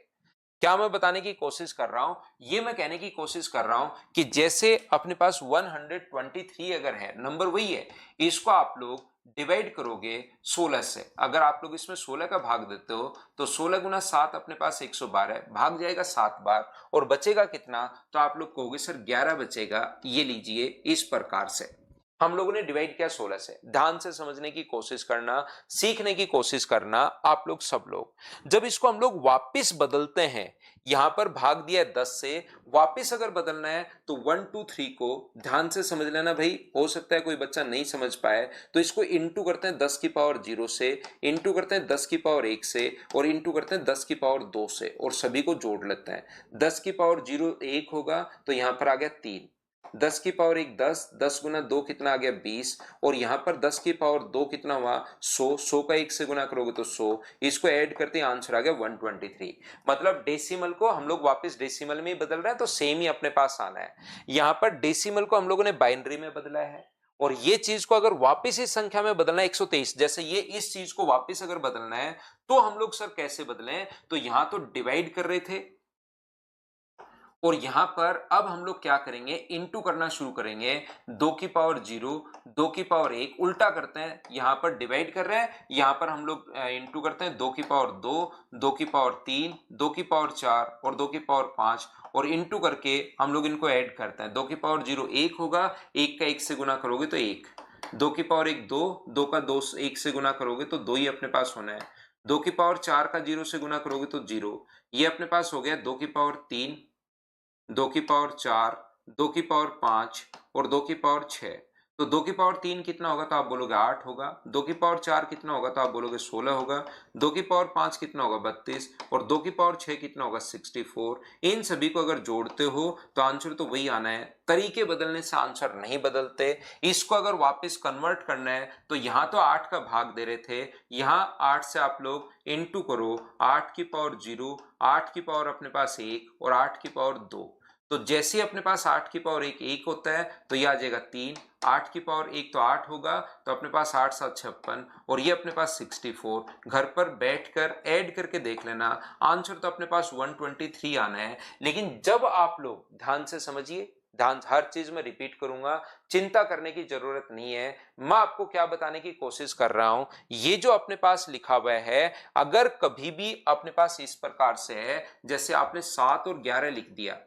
क्या मैं बताने की कोशिश कर रहा हूं? ये मैं कहने की कोशिश कर रहा हूं कि जैसे अपने पास 123 अगर है, नंबर वही है, इसको आप लोग डिवाइड करोगे 16 से। अगर आप लोग इसमें 16 का भाग देते हो तो 16 गुना 7 अपने पास 112 भाग जाएगा 7 बार और बचेगा कितना? तो आप लोग कहोगे सर 11 बचेगा। ये लीजिए इस प्रकार से हम लोगों ने डिवाइड किया 16 से। ध्यान से समझने की कोशिश करना, सीखने की कोशिश करना आप लोग सब लोग। जब इसको हम लोग वापस बदलते हैं, यहां पर भाग दिया 10 से, वापस अगर बदलना है तो 1 2 3 को ध्यान से समझ लेना भाई। हो सकता है कोई बच्चा नहीं समझ पाए तो इसको इंटू करते हैं 10 की पावर 0 से, इंटू करते हैं 10 की पावर 1 से और इंटू करते हैं 10 की पावर 2 से और सभी को जोड़ लेते हैं। 10 की पावर 0 1 होगा तो यहां पर आ गया 3। 10 की पावर 1 10, 10 गुना 2 कितना आ गया 20 और यहां पर 10 की पावर 2 कितना हुआ 100। 100 का 1 से गुना करोगे तो 100। इसको ऐड करते आंसर आ गया 123। मतलब डेसिमल को हम लोग वापस डेसिमल में ही बदल रहे हैं तो सेम ही अपने पास आना है। यहां पर डेसिमल को हम लोगों ने बाइनरी में बदला है और ये चीज को अगर वापस इस संख्या में बदलना है 123, जैसे ये इस चीज को वापस अगर बदलना है तो हम लोग सर कैसे बदलें? तो यहां तो डिवाइड कर रहे थे और यहां पर अब हम लोग क्या करेंगे? इंटू करना शुरू करेंगे। 2 की पावर 0, 2 की पावर 1, उल्टा करते हैं। यहां पर डिवाइड कर रहे हैं, यहां पर हम लोग इंटू करते हैं। 2 की पावर 2, 2 की पावर 3, 2 की पावर 4 और 2 की पावर 5 और इंटू करके हम लोग इनको ऐड करते हैं। 2 की पावर 0 1 होगा, 1 का 1 से गुना करोगे तो 1। 2 की पावर 1 2, 2 का 2 1 से गुना करोगे तो 2 ही अपने पास होना है। 2 की पावर 4 का 0 से गुना करोगे तो 0। ये अपने पास हो गया 2 की पावर 3, 2 की पावर 4, 2 की पावर 5 और 2 की पावर 6। तो 2 की पावर 3 कितना होगा? तो आप बोलोगे 8 होगा। 2 की पावर 4 कितना होगा? तो आप बोलोगे 16 होगा। 2 की पावर 5 कितना होगा? 32 और 2 की पावर 6 कितना होगा? 64। इन सभी को अगर जोड़ते हो तो आंसर तो वही आना है। तरीके बदलने से आंसर नहीं बदलते। इसको अगर वापस कन्वर्ट करना है तो यहां तो 8 का भाग दे रहे थे, यहां 8 से आप लोग इंटू करो। 8 की पावर 0, 8 की पावर अपने पास 1 और 8 की पावर 2। तो जैसे ही अपने पास 8 की पावर 1 होता है तो ये आ जाएगा 3। 8 की पावर 1 तो 8 होगा तो अपने पास 8 7 56 और ये अपने पास 64। घर पर बैठकर ऐड करके देख लेना, आंसर तो अपने पास 123 आना है। लेकिन जब आप लोग ध्यान से समझिए, ध्यान, हर चीज में रिपीट करूंगा, चिंता करने की जरूरत नहीं है। मैं आपको क्या बताने की कोशिश कर रहा हूं, ये जो अपने पास लिखा हुआ है, अगर कभी भी अपने पास इस प्रकार से है, जैसे आपने 7 और 11 लिख दिया,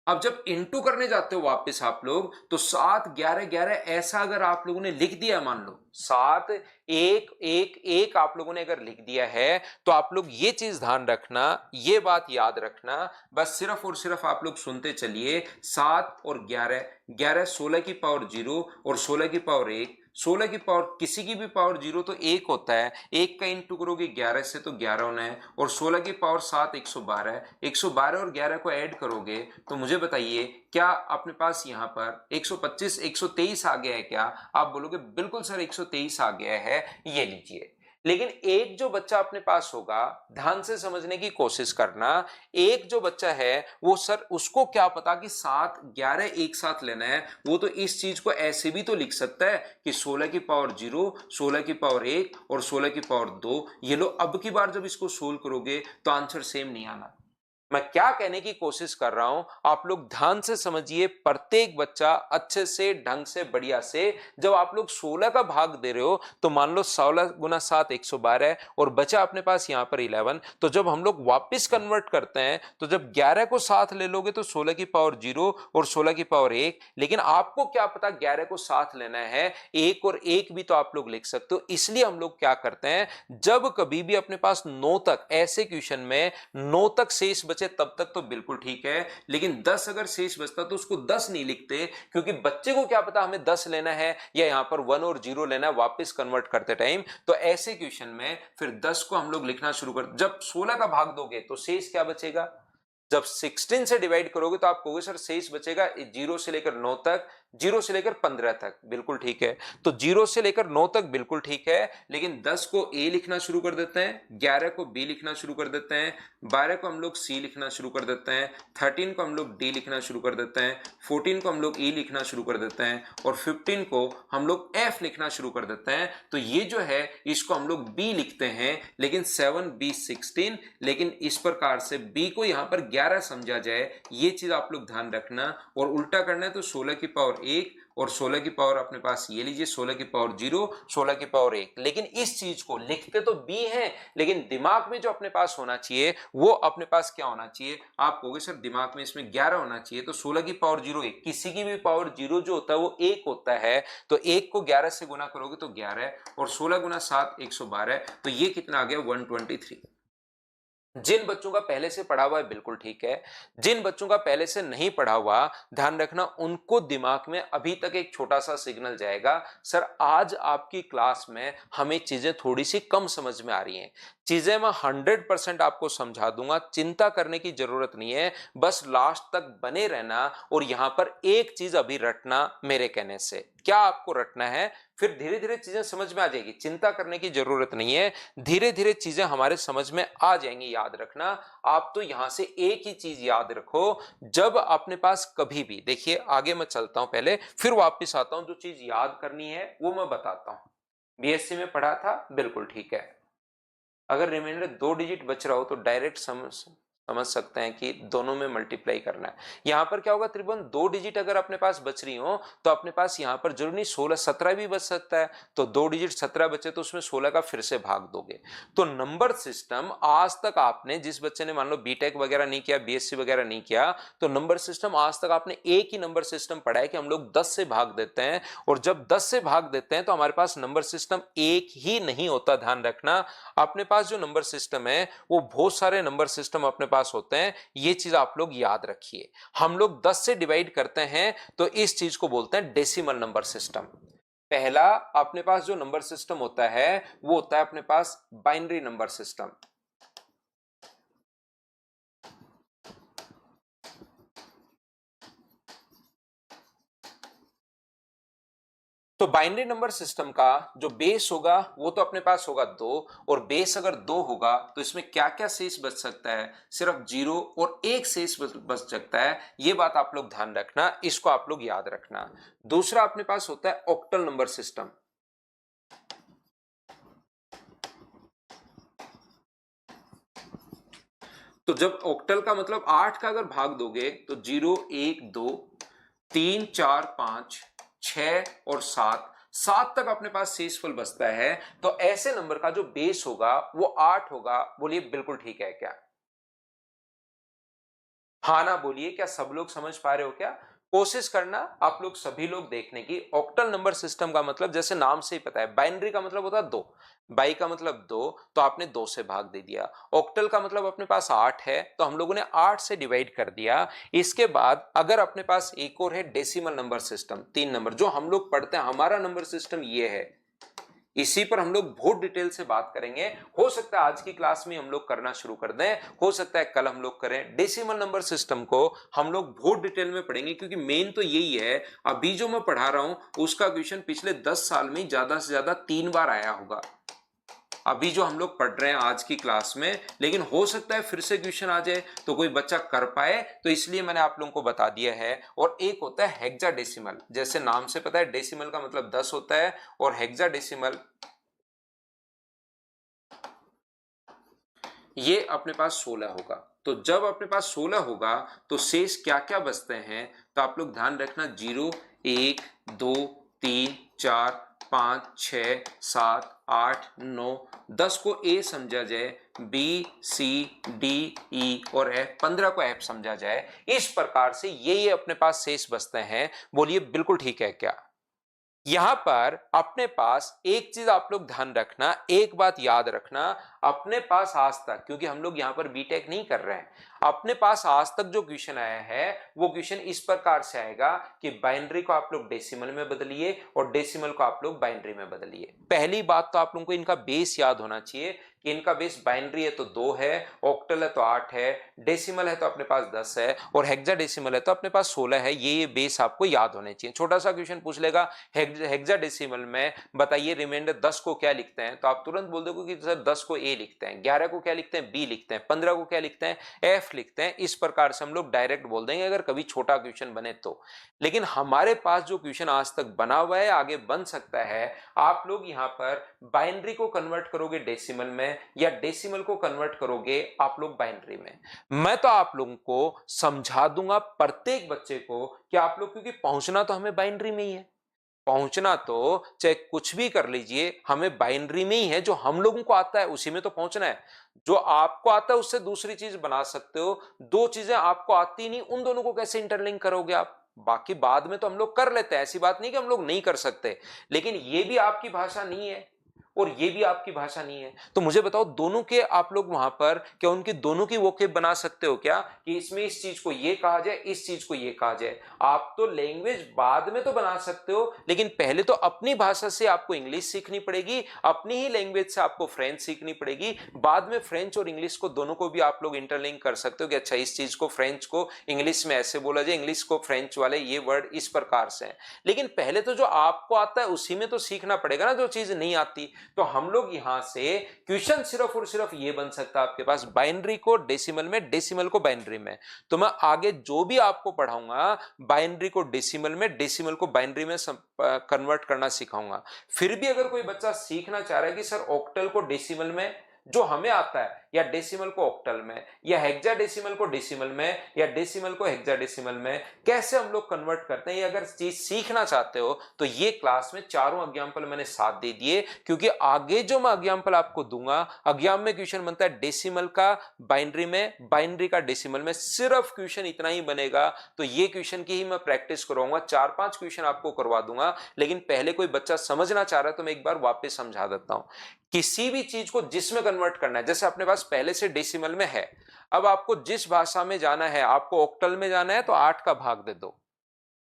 अब जब इंटू करने जाते हो वापस आप लोग तो 7 11 11 ऐसा अगर आप लोगों ने लिख दिया, मान लो 7 1 1 1 आप लोगों ने अगर लिख दिया है तो आप लोग ये चीज ध्यान रखना, ये बात याद रखना, बस सिर्फ और सिर्फ आप लोग सुनते चलिए। 7 और 11, 11 16 की पावर 0 और 16 की पावर 1, 16 की पावर किसी की भी पावर 0 तो 1 होता है, 1 का इंटू करोगे 11 से तो 11 होना है और 16 की पावर 7 112, 112 और 11 को ऐड करोगे तो मुझे बताइए क्या अपने पास यहाँ पर 125 123 आ गया है क्या? आप बोलोगे बिल्कुल सर 123 आ गया है, ये लीजिए। लेकिन एक जो बच्चा अपने पास होगा, ध्यान से समझने की कोशिश करना, एक जो बच्चा है वो सर उसको क्या पता कि 7 11 एक साथ लेना है, वो तो इस चीज को ऐसे भी तो लिख सकता है कि 16 की पावर 0, 16 की पावर 1 और 16 की पावर 2। ये लो अब की बार जब इसको सोल्व करोगे तो आंसर सेम नहीं आना। मैं क्या कहने की कोशिश कर रहा हूं, आप लोग ध्यान से समझिए। प्रत्येक बच्चा अच्छे से, ढंग से, बढ़िया से, जब आप लोग 16 का भाग दे रहे हो तो मान लो 16 गुना 7 112 और बचा अपने पास यहां पर 11। तो जब हम लोग वापस कन्वर्ट करते हैं तो जब 11 को साथ ले लोगे तो 16 की पावर 0 और 16 की पावर 1। लेकिन आपको क्या पता 11 को साथ लेना है, 1 और 1 भी तो आप लोग लिख सकते हो। इसलिए हम लोग क्या करते हैं, जब कभी भी अपने पास 9 तक, ऐसे क्वेश्चन में 9 तक शेष बचे तब तक तो बिल्कुल ठीक है, लेकिन 10 अगर शेष बचता तो उसको 10 नहीं लिखते, क्योंकि बच्चे को क्या पता हमें 10 लेना है या यहां पर 1 और 0 लेना है वापस कन्वर्ट करते टाइम। तो ऐसे क्वेश्चन में फिर 10 को हम लोग लिखना शुरू कर, जब 16 का भाग दोगे तो शेष क्या बचेगा, जब 16 से डिवाइड करोगे तो आप कहोगे सर शेष बचेगा 0 से लेकर 9 तक, 0 से लेकर 15 तक, बिल्कुल ठीक है। तो 0 से लेकर 9 तक बिल्कुल ठीक है, लेकिन 10 को ए लिखना शुरू कर देते हैं, 11 को बी लिखना शुरू कर देते हैं, 12 को हम लोग सी लिखना शुरू कर देते हैं, 13 को हम लोग डी लिखना शुरू कर देते हैं, 14 को हम लोग ई लिखना शुरू कर देते हैं और 15 को हम लोग एफ लिखना शुरू कर देते हैं। तो ये जो है इसको हम लोग बी लिखते हैं, लेकिन 7 बी 16, लेकिन इस प्रकार से बी को यहां पर 11 समझा जाए, ये चीज आप लोग ध्यान रखना। और उल्टा करना है तो 16 की पावर 1 और 16 की पावर अपने पास ये लीजिए 16 की पावर 0, 16 की पावर 1। लेकिन इस चीज को लिखते तो बी है, लेकिन दिमाग में जो अपने पास होना चाहिए वो अपने पास क्या होना चाहिए, आप कहोगे सर दिमाग में इसमें 11 होना चाहिए, तो 16 की पावर 0 1, किसी की भी पावर 0 जो होता है वो 1 होता है, तो 1 को 11 से गुना करोगे तो 11 और 16 गुना 7 112, तो ये कितना आ गया 123। जिन बच्चों का पहले से पढ़ा हुआ है बिल्कुल ठीक है, जिन बच्चों का पहले से नहीं पढ़ा हुआ, ध्यान रखना उनको दिमाग में अभी तक एक छोटा सा सिग्नल जाएगा, सर आज आपकी क्लास में हमें चीजें थोड़ी सी कम समझ में आ रही हैं, चीजें मैं 100% आपको समझा दूंगा, चिंता करने की जरूरत नहीं है, बस लास्ट तक बने रहना। और यहां पर एक चीज अभी रटना मेरे कहने से, क्या आपको रटना है, फिर धीरे धीरे चीजें समझ में आ जाएगी, चिंता करने की जरूरत नहीं है, धीरे धीरे चीजें हमारे समझ में आ जाएंगी। याद रखना आप तो यहां से एक ही चीज याद रखो, जब अपने पास कभी भी, देखिए आगे मैं चलता हूं पहले फिर वापस आता हूं, जो चीज याद करनी है वो मैं बताता हूं। बीएससी में पढ़ा था बिल्कुल ठीक है, अगर रिमाइंडर 2 डिजिट बच रहा हो तो डायरेक्ट समझ सकते हैं कि दोनों में मल्टीप्लाई करना है। यहां पर क्या होगा त्रिभुवन 2 डिजिट अगर अपने पास बच रही हो तो अपने पास यहां पर जरूर नहीं 16 17 भी बच सकता है, तो 2 डिजिट 17 बचे तो उसमें 16 का फिर से भाग दोगे। तो नंबर सिस्टम आज तक आपने, जिस बच्चे ने मान लो बीटेक वगैरह नहीं किया, बीएससी वगैरह नहीं किया, तो नंबर सिस्टम आज तक आपने एक ही नंबर सिस्टम पढ़ा है कि हम लोग 10 से भाग देते हैं, और जब 10 से भाग देते हैं तो हमारे पास नंबर सिस्टम एक ही नहीं होता। ध्यान रखना अपने पास जो नंबर सिस्टम है वो बहुत सारे नंबर सिस्टम अपने पास होते हैं, ये चीज आप लोग याद रखिए। हम लोग 10 से डिवाइड करते हैं तो इस चीज को बोलते हैं डेसिमल नंबर सिस्टम। पहला अपने पास जो नंबर सिस्टम होता है वो होता है अपने पास बाइनरी नंबर सिस्टम। तो बाइनरी नंबर सिस्टम का जो बेस होगा वो तो अपने पास होगा 2, और बेस अगर 2 होगा तो इसमें क्या क्या शेष बच सकता है, सिर्फ 0 और 1 शेष बच सकता है। ये बात आप लोग ध्यान रखना, इसको आप लोग याद रखना। दूसरा अपने पास होता है ऑक्टल नंबर सिस्टम। तो जब ऑक्टल का मतलब 8 का अगर भाग दोगे तो 0 1 2 3 4 5 6 और 7, 7 तक अपने पास शेषफल बचता है। तो ऐसे नंबर का जो बेस होगा वो 8 होगा। बोलिए बिल्कुल ठीक है क्या, हाँ ना बोलिए, क्या सब लोग समझ पा रहे हो क्या, कोशिश करना आप लोग सभी लोग देखने की। ऑक्टल नंबर सिस्टम का मतलब जैसे नाम से ही पता है, बाइनरी का मतलब होता है 2, बाई का मतलब 2, तो आपने 2 से भाग दे दिया। ऑक्टल का मतलब अपने पास 8 है तो हम लोगों ने 8 से डिवाइड कर दिया। इसके बाद अगर अपने पास एक और है डेसिमल नंबर सिस्टम, 3 नंबर जो हम लोग पढ़ते हैं, हमारा नंबर सिस्टम ये है, इसी पर हम लोग बहुत डिटेल से बात करेंगे। हो सकता है आज की क्लास में हम लोग करना शुरू कर दें, हो सकता है कल हम लोग करें। डेसिमल नंबर सिस्टम को हम लोग बहुत डिटेल में पढ़ेंगे, क्योंकि मेन तो यही है। अभी जो मैं पढ़ा रहा हूं उसका क्वेश्चन पिछले 10 साल में ज्यादा से ज्यादा 3 बार आया होगा, अभी जो हम लोग पढ़ रहे हैं आज की क्लास में। लेकिन हो सकता है फिर से क्वेश्चन आ जाए तो कोई बच्चा कर पाए, तो इसलिए मैंने आप लोगों को बता दिया है। और एक होता है हेक्साडेसिमल, जैसे नाम से पता है डेसिमल का मतलब 10 होता है, और हेक्साडेसिमल ये अपने पास 16 होगा। तो जब अपने पास 16 होगा तो शेष क्या क्या बचते हैं, तो आप लोग ध्यान रखना 0, 1, 2, 3, 4, 5, 6, 7, 8, 9, 10 को ए समझा जाए, बी, सी, डी, ई और एफ, 15 को एफ समझा जाए। इस प्रकार से ये अपने पास शेष बचते हैं। बोलिए बिल्कुल ठीक है क्या? यहां पर अपने पास एक चीज आप लोग ध्यान रखना, एक बात याद रखना, अपने पास आज तक, क्योंकि हम लोग यहां पर बीटेक नहीं कर रहे हैं, अपने पास आज तक जो क्वेश्चन आया है वो क्वेश्चन इस प्रकार से आएगा कि बाइनरी को आप लोग डेसिमल में बदलिए और डेसिमल को आप लोग बाइनरी में बदलिए। पहली बात तो आप लोगों को इनका बेस याद होना चाहिए कि इनका बेस बाइनरी है तो 2 है, ऑक्टल है तो 8 है, डेसिमल है तो अपने पास 10 है और हेक्साडेसिमल है तो अपने पास 16 है। ये बेस आपको याद होने चाहिए। छोटा सा क्वेश्चन पूछ लेगा हेक्साडेसिमल में बताइए रिमाइंडर 10 को क्या लिखते हैं, तो आप तुरंत बोल दोगे कि सर 10 को ए लिखते हैं, 11 को क्या लिखते हैं, बी लिखते हैं, 15 को क्या लिखते हैं, एफ लिखते हैं। इस प्रकार से हम लोग डायरेक्ट बोल देंगे अगर कभी छोटा क्वेश्चन बने तो। लेकिन हमारे पास जो क्वेश्चन आज तक बना हुआ है, आगे बन सकता है, आप लोग यहां पर बाइनरी को कन्वर्ट करोगे डेसिमल में या डेसिमल को कन्वर्ट करोगे आप लोग बाइनरी में। मैं तो आप लोगों को समझा दूंगा प्रत्येक बच्चे को कि आप लोग, क्योंकि पहुंचना तो हमें बाइनरी में ही है, पहुंचना तो चाहे कुछ भी कर लीजिए हमें बाइनरी में ही है। जो हम लोगों को आता है उसी में तो पहुंचना है। जो आपको आता है उससे दूसरी चीज बना सकते हो। दो चीजें आपको आती नहीं, उन दोनों को कैसे इंटरलिंक करोगे आप? बाकी बाद में तो हम लोग कर लेते हैं, ऐसी बात नहीं कि हम लोग नहीं कर सकते, लेकिन ये भी आपकी भाषा नहीं है और ये भी आपकी भाषा नहीं है। तो मुझे बताओ दोनों के आप लोग वहां पर क्या उनके दोनों की वोकेब बना सकते हो क्या, कि इसमें इस चीज को ये कहा जाए, इस चीज को ये कहा जाए? आप तो लैंग्वेज बाद में तो बना सकते हो, लेकिन पहले तो अपनी भाषा से आपको इंग्लिश सीखनी पड़ेगी, अपनी ही लैंग्वेज से आपको फ्रेंच सीखनी पड़ेगी। बाद में फ्रेंच और इंग्लिश को दोनों को भी आप लोग इंटरलिंक कर सकते हो कि अच्छा इस चीज को फ्रेंच को इंग्लिश में ऐसे बोला जाए, इंग्लिश को फ्रेंच वाले ये वर्ड इस प्रकार से है। लेकिन पहले तो जो आपको आता है उसी में तो सीखना पड़ेगा ना, जो चीज नहीं आती। तो हम लोग यहां से क्वेश्चन सिर्फ और सिर्फ ये बन सकता है आपके पास बाइनरी को डेसिमल में, डेसिमल को बाइनरी में। तो मैं आगे जो भी आपको पढ़ाऊंगा बाइनरी को डेसिमल में, डेसिमल को बाइनरी में कन्वर्ट करना सिखाऊंगा। फिर भी अगर कोई बच्चा सीखना चाह रहा है कि सर ऑक्टल को डेसिमल में जो हमें आता है, या डेसिमल को ऑक्टल में, या हेक्साडेसिमल को डेसिमल में, या डेसिमल को हेक्साडेसिमल में कैसे हम लोग कन्वर्ट करते हैं, ये अगर चीज सीखना चाहते हो तो ये क्लास में चारों एग्जांपल मैंने साथ दे दिए। क्योंकि आगे जो मैं एग्जांपल आपको दूंगा, एग्जाम में क्वेश्चन बनता है डेसिमल का बाइनरी में, बाइनरी का डेसिमल में, सिर्फ क्वेश्चन इतना ही बनेगा। तो ये क्वेश्चन की ही मैं प्रैक्टिस करवाऊंगा, 4-5 क्वेश्चन आपको करवा दूंगा। लेकिन पहले कोई बच्चा समझना चाह रहा है तो मैं एक बार वापस समझा देता हूं। किसी भी चीज को जिसमें कन्वर्ट करना है, जैसे अपने पास पहले से डेसिमल में है, अब आपको जिस भाषा में जाना है, आपको ऑक्टल में जाना है तो 8 का भाग दे दो,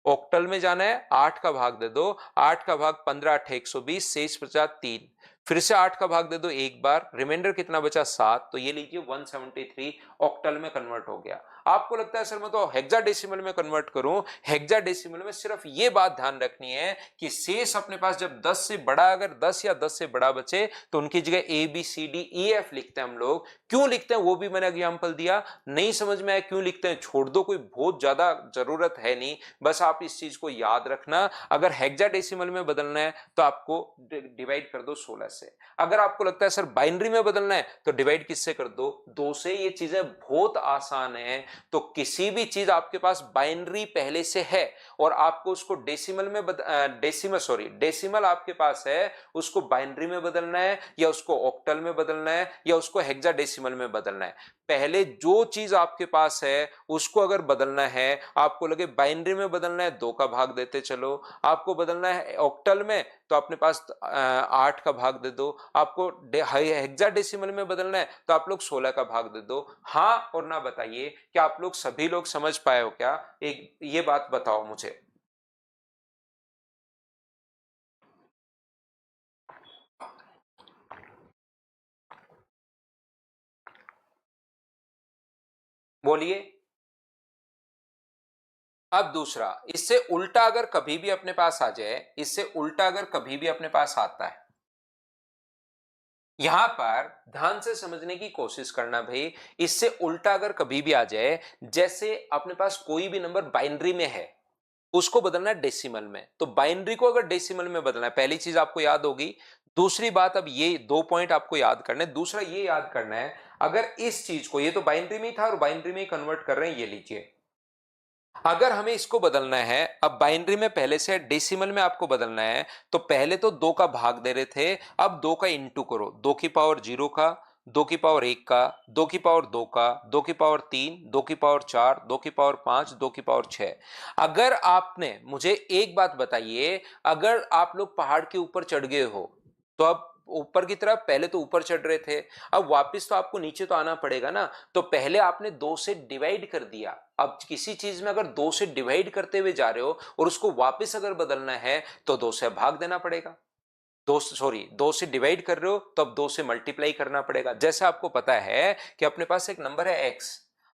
ऑक्टल में जाना है 8 का भाग दे दो, 8 का भाग 15 8 120, शेष बचा 3, फिर से 8 का भाग दे दो एक बार, रिमाइंडर कितना बचा 7, तो ये लीजिए 173 ऑक्टल में कन्वर्ट हो गया। आपको लगता है सर मैं तो हेक्साडेसिमल में कन्वर्ट करूं, हेक्साडेसिमल में सिर्फ ये बात ध्यान रखनी है कि शेष अपने पास जब 10 से बड़ा, अगर 10 या 10 से बड़ा बचे तो उनकी जगह A B C D E F लिखते हैं हम लोग। क्यों लिखते हैं वो भी मैंने एग्जांपल दिया, नहीं समझ में आया क्यों लिखते हैं छोड़ दो, कोई बहुत ज्यादा जरूरत है नहीं, बस आप इस चीज को याद रखना। अगर हेक्साडेसिमल में बदलना है तो आपको डिवाइड कर दो 16 से। अगर आपको लगता है सर बाइनरी में बदलना है तो डिवाइड किससे कर दो, 2 से। ये चीजें बहुत आसान है। तो किसी भी चीज आपके पास बाइनरी पहले से है और आपको उसको डेसिमल में डेसिमल आपके पास है, उसको बाइनरी में बदलना है या उसको ऑक्टल में बदलना है या उसको हेक्साडेसिमल में बदलना है, पहले जो चीज आपके पास है उसको अगर बदलना है, आपको लगे बाइनरी में बदलना है 2 का भाग देते चलो, आपको बदलना है ऑक्टल में तो अपने पास 8 का भाग दे दो, आपको हेक्साडेसिमल में बदलना है तो आप लोग 16 का भाग दे दो। हाँ और ना बताइए कि आप लोग सभी लोग समझ पाए हो क्या? एक ये बात बताओ मुझे। बोलिए। अब दूसरा, इससे उल्टा अगर कभी भी अपने पास आ जाए, इससे उल्टा अगर कभी भी अपने पास आता है, यहां पर ध्यान से समझने की कोशिश करना भाई। इससे उल्टा अगर कभी भी आ जाए, जैसे अपने पास कोई भी नंबर बाइनरी में है उसको बदलना है डेसिमल में, तो बाइनरी को अगर डेसिमल में बदलना है, पहली चीज आपको याद होगी। दूसरी बात, अब ये 2 पॉइंट आपको याद करना है। दूसरा ये याद करना है, अगर इस चीज को, ये तो बाइनरी में ही था और बाइनरी में ही कन्वर्ट कर रहे हैं, ये लीजिए। अगर हमें इसको बदलना है, अब बाइनरी में पहले से डेसिमल में आपको बदलना है, तो पहले तो 2 का भाग दे रहे थे, अब 2 का इंटू करो, 2 की पावर 0 का, 2 की पावर 1 का, 2 की पावर 2 का, 2 की पावर 3, 2 की पावर 4, 2 की पावर 5, 2 की पावर 6। अगर आपने मुझे एक बात बताइए, अगर आप लोग पहाड़ के ऊपर चढ़ गए हो, तो अब ऊपर की तरफ पहले तो ऊपर चढ़ रहे थे, अब वापस तो आपको नीचे तो आना पड़ेगा ना, तो पहले आपने 2 से डिवाइड कर दिया। अब किसी चीज में अगर 2 से डिवाइड करते हुए जा रहे हो और उसको वापस अगर बदलना है तो 2 से भाग देना पड़ेगा। 2 से डिवाइड कर रहे हो तो अब 2 से मल्टीप्लाई करना पड़ेगा। जैसे आपको पता है कि अपने पास एक नंबर है एक्स,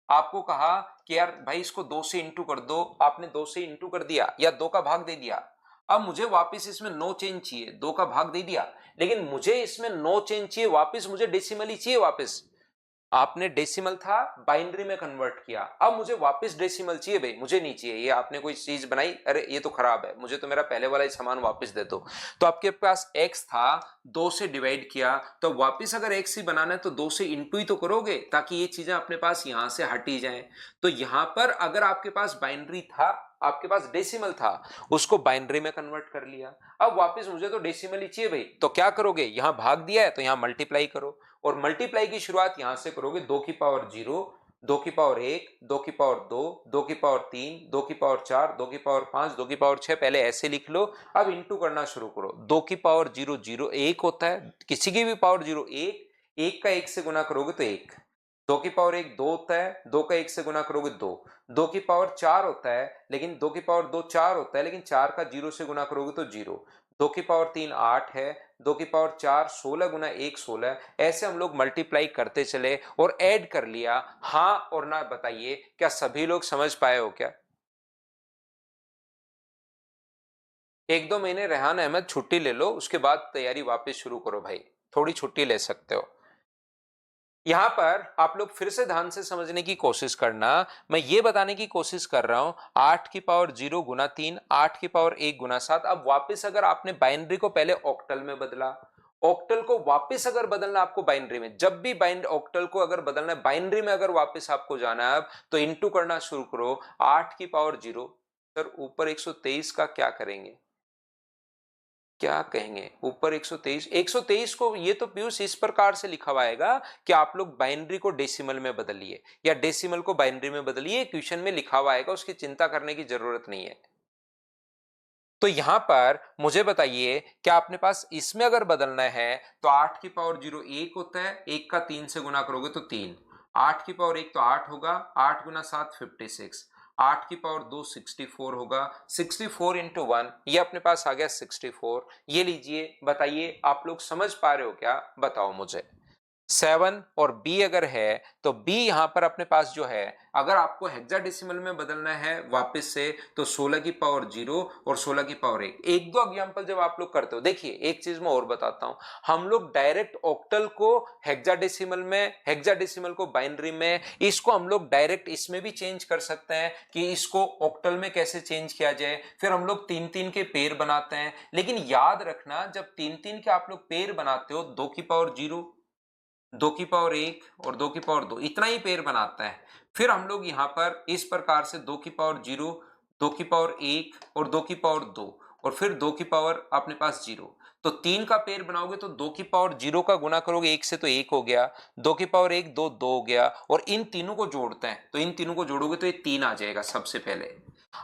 आपको कहा कि यार भाई इसको 2 से इंटू कर दो, आपने 2 से इंटू कर दिया या 2 का भाग दे दिया। अब मुझे वापस इसमें नो चेंज चाहिए, 2 का भाग दे दिया, लेकिन मुझे इसमें नो चेंज चाहिए वापस, मुझे डेसिमल ही चाहिए वापस। आपने डेसिमल था बाइनरी में कन्वर्ट किया, अब मुझे वापस डेसिमल चाहिए भाई, मुझे नहीं चाहिए ये आपने कोई चीज बनाई, अरे ये तो खराब है, मुझे तो मेरा पहले वाला ही सामान वापस दे दो। तो आपके पास x था, 2 से डिवाइड किया, तो वापस अगर x ही बनाना है तो 2 से इंटू ही तो करोगे, ताकि ये चीजें अपने पास यहां से हट ही जाएं। तो यहां पर अगर आपके पास बाइनरी था, आपके पास डेसिमल था, उसको बाइनरी में कन्वर्ट कर लिया, अब वापस मुझे तो डेसिमल ही चाहिए भाई, तो क्या करोगे, यहां भाग दिया है तो यहां मल्टीप्लाई करो, और मल्टीप्लाई की शुरुआत यहां से करोगे, 2 की पावर 0, 2 की पावर 1, 2 की पावर 2, 2 की पावर 3, 2 की पावर 4, 2 की पावर 5, 2 की पावर 6, पहले ऐसे लिख लो। अब इंटू करना शुरू करो, 2 की पावर 0 0 1 होता है, किसी की भी पावर 0 1, 1 का 1 से गुना करोगे तो 1, 2 की पावर 1 2 होता है, 2 का 1 से गुना करोगे 2, 2 की पावर 4 होता है, लेकिन 2 की पावर 2 4 होता है, लेकिन 4 का 0 से गुना करोगे तो 0, 2 की पावर 3 8 है, 2 की पावर 4 16 गुना 1 16। ऐसे हम लोग मल्टीप्लाई करते चले और ऐड कर लिया। हाँ और ना बताइए, क्या सभी लोग समझ पाए हो क्या? 1-2 महीने रेहान अहमद छुट्टी ले लो, उसके बाद तैयारी वापस शुरू करो भाई, थोड़ी छुट्टी ले सकते हो। यहां पर आप लोग फिर से ध्यान से समझने की कोशिश करना, मैं ये बताने की कोशिश कर रहा हूं, 8 की पावर 0 गुना 3, 8 की पावर 1 गुना 7। अब वापस अगर आपने बाइनरी को पहले ऑक्टल में बदला, ऑक्टल को वापस अगर बदलना आपको बाइनरी में, जब भी बाइंड ऑक्टल को अगर बदलना है बाइनरी में, अगर वापस आपको जाना है अब, तो इंटू करना शुरू करो, 8 की पावर 0, सर ऊपर 123 का क्या करेंगे, क्या कहेंगे ऊपर 123, 123 को ये तो पीयूष इस प्रकार से लिखा हुआ आएगा कि आप लोग बाइनरी को डेसिमल में बदलिए या डेसिमल को बाइनरी में बदलिए, क्वेश्चन में लिखा हुआ आएगा, उसकी चिंता करने की जरूरत नहीं है। तो यहां पर मुझे बताइए क्या अपने पास इसमें अगर बदलना है तो 8 की पावर 0 1 होता है, 1 का 3 से गुना करोगे तो 3, 8 की पावर 1 तो 8 होगा, 8 गुना 7 56, 8 की पावर 2 64 होगा, 64 इंटू 1, ये अपने पास आ गया 64। ये लीजिए, बताइए आप लोग समझ पा रहे हो क्या, बताओ मुझे। 7 और बी अगर है तो बी यहां पर अपने पास जो है, अगर आपको हेक्साडेसिमल में बदलना है वापस से, तो 16 की पावर 0 और 16 की पावर 1। एक दो एग्जांपल जब आप लोग करते हो, देखिए एक चीज मैं और बताता हूं, हम लोग डायरेक्ट ऑक्टल को हेक्साडेसिमल में, हेक्साडेसिमल को बाइनरी में, इसको हम लोग डायरेक्ट इसमें भी चेंज कर सकते हैं कि इसको ऑक्टल में कैसे चेंज किया जाए। फिर हम लोग 3-3 के पेयर बनाते हैं, लेकिन याद रखना जब 3-3 के आप लोग पेयर बनाते हो, 2 की पावर 0, 2 की पावर 1 और 2 की पावर 2, इतना ही पेयर बनाता है। फिर हम लोग यहां पर इस प्रकार से 2 की पावर 0, 2 की पावर 1 और 2 की पावर 2, और फिर 2 की पावर अपने पास 0, तो 3 का पेयर बनाओगे तो 2 की पावर 0 का गुना करोगे 1 से तो 1 हो गया, 2 की पावर 1 2 2 हो गया, और इन तीनों को जोड़ते हैं तो इन तीनों को जोड़ोगे तो ये 3 आ जाएगा सबसे पहले।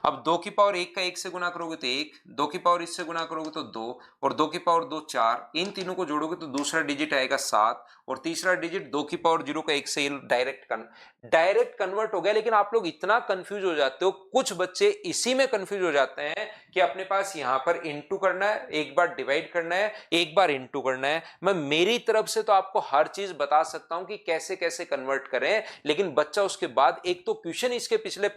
अब 2 की पावर 1 का 1 से गुना करोगे तो 1, 2 की पावर इससे गुना करोगे तो 2, और 2 की पावर 2 4, इन तीनों को जोड़ोगे तो दूसरा डिजिट आएगा 7, और तीसरा डिजिट 2 की पावर 0 का 1 से डायरेक्ट कन्वर्ट हो गया। लेकिन आप लोग इतना कंफ्यूज हो जाते हो, कुछ बच्चे इसी में कंफ्यूज हो जाते हैं कि अपने पास यहां पर इंटू करना है, एक बार डिवाइड करना है, एक बार इंटू करना है। मैं मेरी तरफ से तो आपको हर चीज बता सकता हूं कि कैसे कैसे कन्वर्ट करें, लेकिन बच्चा उसके बाद, एक तो क्वेश्चन इसके पिछले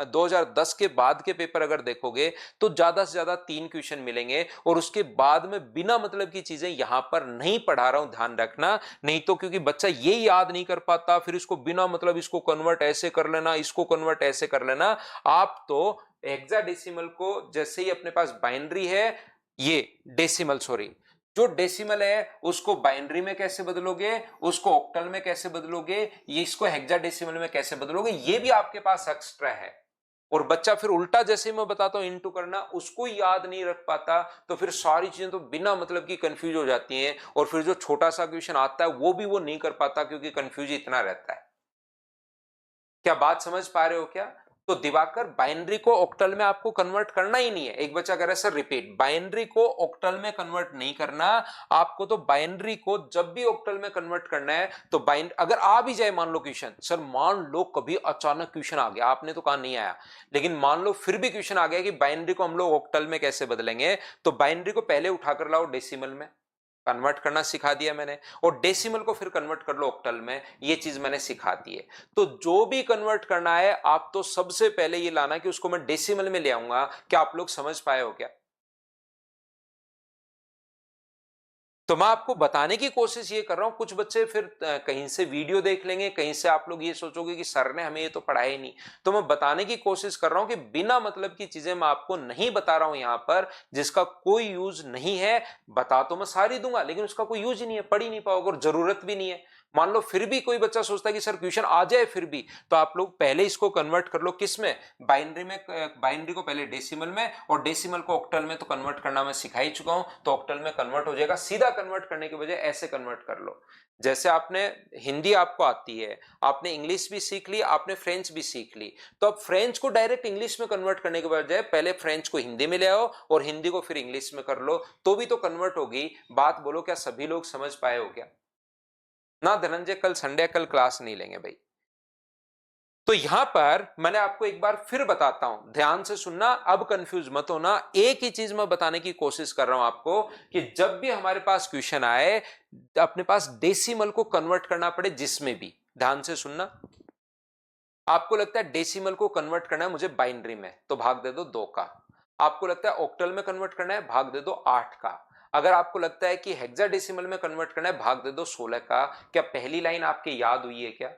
2010 के बाद के पेपर अगर देखोगे तो ज्यादा से ज्यादा 3 क्वेश्चन मिलेंगे, और उसके बाद में बिना मतलब की चीजें यहां पर नहीं पढ़ा रहा हूं, ध्यान रखना। नहीं तो क्योंकि बच्चा ये याद नहीं कर पाता, फिर इसको बिना मतलब इसको कन्वर्ट ऐसे कर लेना, इसको कन्वर्ट ऐसे कर लेना। आप तो हेक्साडेसिमल को जैसे ही अपने पास बाइनरी है, ये डेसिमल सॉरी, जो डेसिमल है उसको बाइनरी में कैसे बदलोगे, उसको ऑक्टल में कैसे बदलोगे, ये इसको हेक्साडेसिमल में कैसे बदलोगे, ये भी आपके पास एक्स्ट्रा है। और बच्चा फिर उल्टा, जैसे मैं बताता हूं इनटू करना, उसको याद नहीं रख पाता, तो फिर सारी चीजें तो बिना मतलब की कंफ्यूज हो जाती हैं, और फिर जो छोटा सा क्वेश्चन आता है वो भी वो नहीं कर पाता, क्योंकि कंफ्यूज इतना रहता है। क्या बात समझ पा रहे हो क्या? तो दिवाकर, बाइनरी को ऑक्टल में आपको कन्वर्ट करना ही नहीं है। एक बच्चा कह रहा है सर रिपीट, बाइनरी को ऑक्टल में कन्वर्ट नहीं करना आपको। तो बाइनरी को जब भी ऑक्टल में कन्वर्ट करना है तो अगर आ भी जाए, मान लो क्वेश्चन, सर मान लो कभी अचानक क्वेश्चन आ गया, आपने तो कहा नहीं आया, लेकिन मान लो फिर भी क्वेश्चन आ गया कि बाइनरी को हम लोग ऑक्टल में कैसे बदलेंगे, तो बाइनरी को पहले उठाकर लाओ डेसिमल में, कन्वर्ट करना सिखा दिया मैंने, और डेसिमल को फिर कन्वर्ट कर लो ऑक्टल में, ये चीज मैंने सिखा दी है। तो जो भी कन्वर्ट करना है आप तो सबसे पहले ये लाना कि उसको मैं डेसिमल में ले आऊंगा। क्या आप लोग समझ पाए हो क्या? तो मैं आपको बताने की कोशिश ये कर रहा हूं। कुछ बच्चे फिर कहीं से वीडियो देख लेंगे, कहीं से आप लोग ये सोचोगे कि सर ने हमें ये तो पढ़ाया ही नहीं। तो मैं बताने की कोशिश कर रहा हूं कि बिना मतलब की चीजें मैं आपको नहीं बता रहा हूं यहां पर, जिसका कोई यूज नहीं है। बता तो मैं सारी दूंगा, लेकिन उसका कोई यूज ही नहीं है, पढ़ ही नहीं पाओगे, और जरूरत भी नहीं है। मान लो फिर भी कोई बच्चा सोचता है कि सर क्वेश्चन आ जाए फिर भी, तो आप लोग पहले इसको कन्वर्ट कर लो किस में, बाइनरी में। बाइनरी को पहले डेसिमल में, और डेसिमल को ऑक्टल में तो कन्वर्ट करना मैं सिखा ही चुका हूं, तो ऑक्टल में कन्वर्ट हो जाएगा। सीधा कन्वर्ट करने के बजाय ऐसे कन्वर्ट कर लो। जैसे आपने हिंदी आपको आती है, आपने इंग्लिश भी सीख ली, आपने फ्रेंच भी सीख ली, तो अब फ्रेंच को डायरेक्ट इंग्लिश में कन्वर्ट करने के बजाय पहले फ्रेंच को हिंदी में ले आओ, और हिंदी को फिर इंग्लिश में कर लो, तो भी तो कन्वर्ट होगी। बात बोलो, क्या सभी लोग समझ पाए हो क्या? ना धनंजय, कल संडे, कल क्लास नहीं लेंगे भाई। तो यहां पर मैंने आपको एक बार फिर बताता हूं, ध्यान से सुनना, अब कंफ्यूज मत होना। एक ही चीज मैं बताने की कोशिश कर रहा हूं आपको, कि जब भी हमारे पास क्वेश्चन आए, अपने पास डेसिमल को कन्वर्ट करना पड़े जिसमें भी, ध्यान से सुनना। आपको लगता है डेसिमल को कन्वर्ट करना है मुझे बाइनरी में, तो भाग दे दो 2 का। आपको लगता है ऑक्टल में कन्वर्ट करना है, भाग दे दो 8 का। अगर आपको लगता है कि हेक्साडेसिमल में कन्वर्ट करना है, भाग दे दो 16 का। क्या पहली लाइन आपके याद हुई है क्या?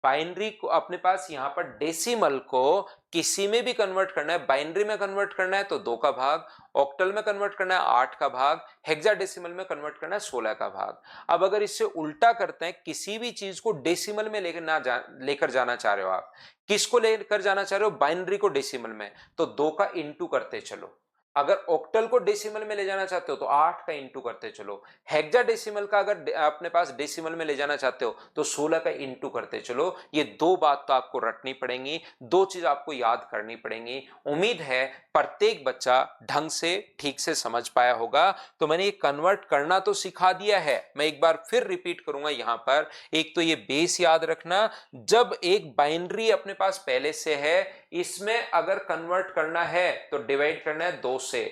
बाइनरी को अपने पास यहां पर डेसिमल को किसी में भी कन्वर्ट करना है, बाइनरी में कन्वर्ट करना है तो 2 का भाग, ऑक्टल में कन्वर्ट करना है 8 का भाग, हेक्साडेसिमल में कन्वर्ट करना है 16 का भाग। अब अगर इससे उल्टा करते हैं, किसी भी चीज को डेसिमल में लेकर जाना चाह रहे हो आप, किसको लेकर जाना चाह रहे हो, बाइनरी को डेसिमल में, तो 2 का इंटू करते चलो। अगर ऑक्टल को डेसिमल में ले जाना चाहते हो तो 8 का इंटू करते चलो। हेक्साडेसिमल का अगर अपने पास डेसिमल में ले जाना चाहते हो तो 16 का इंटू करते चलो। ये 2 बात तो आपको रटनी पड़ेंगी, 2 चीज आपको याद करनी पड़ेंगी। उम्मीद है प्रत्येक बच्चा ढंग से ठीक से समझ पाया होगा। तो मैंने ये कन्वर्ट करना तो सिखा दिया है, मैं एक बार फिर रिपीट करूंगा यहां पर। एक तो ये बेस याद रखना, जब एक बाइनरी अपने पास पहले से है, इसमें अगर कन्वर्ट करना है तो डिवाइड करना है 2 से,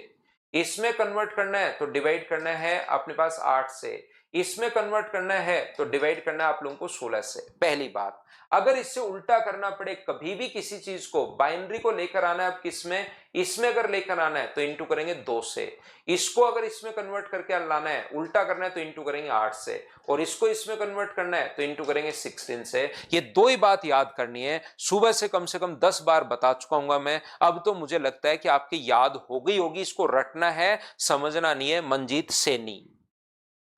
इसमें कन्वर्ट करना है तो डिवाइड करना है अपने पास 8 से, इसमें कन्वर्ट करना है तो डिवाइड करना है आप लोगों को 16 से। पहली बात, अगर इससे उल्टा करना पड़े कभी भी किसी चीज को, बाइनरी को लेकर आना है अब किस में, इसमें अगर लेकर आना है तो इंटू करेंगे 2 से, इसको अगर इसमें कन्वर्ट करके लाना है, उल्टा करना है तो इंटू करेंगे 8 से, और इसको इसमें कन्वर्ट करना है तो इंटू करेंगे 16 से। ये 2 ही बात याद करनी है। सुबह से कम 10 बार बता चुका हूं मैं, अब तो मुझे लगता है कि आपकी याद हो गई होगी। इसको रटना है, समझना नहीं है। मंजीत सैनी,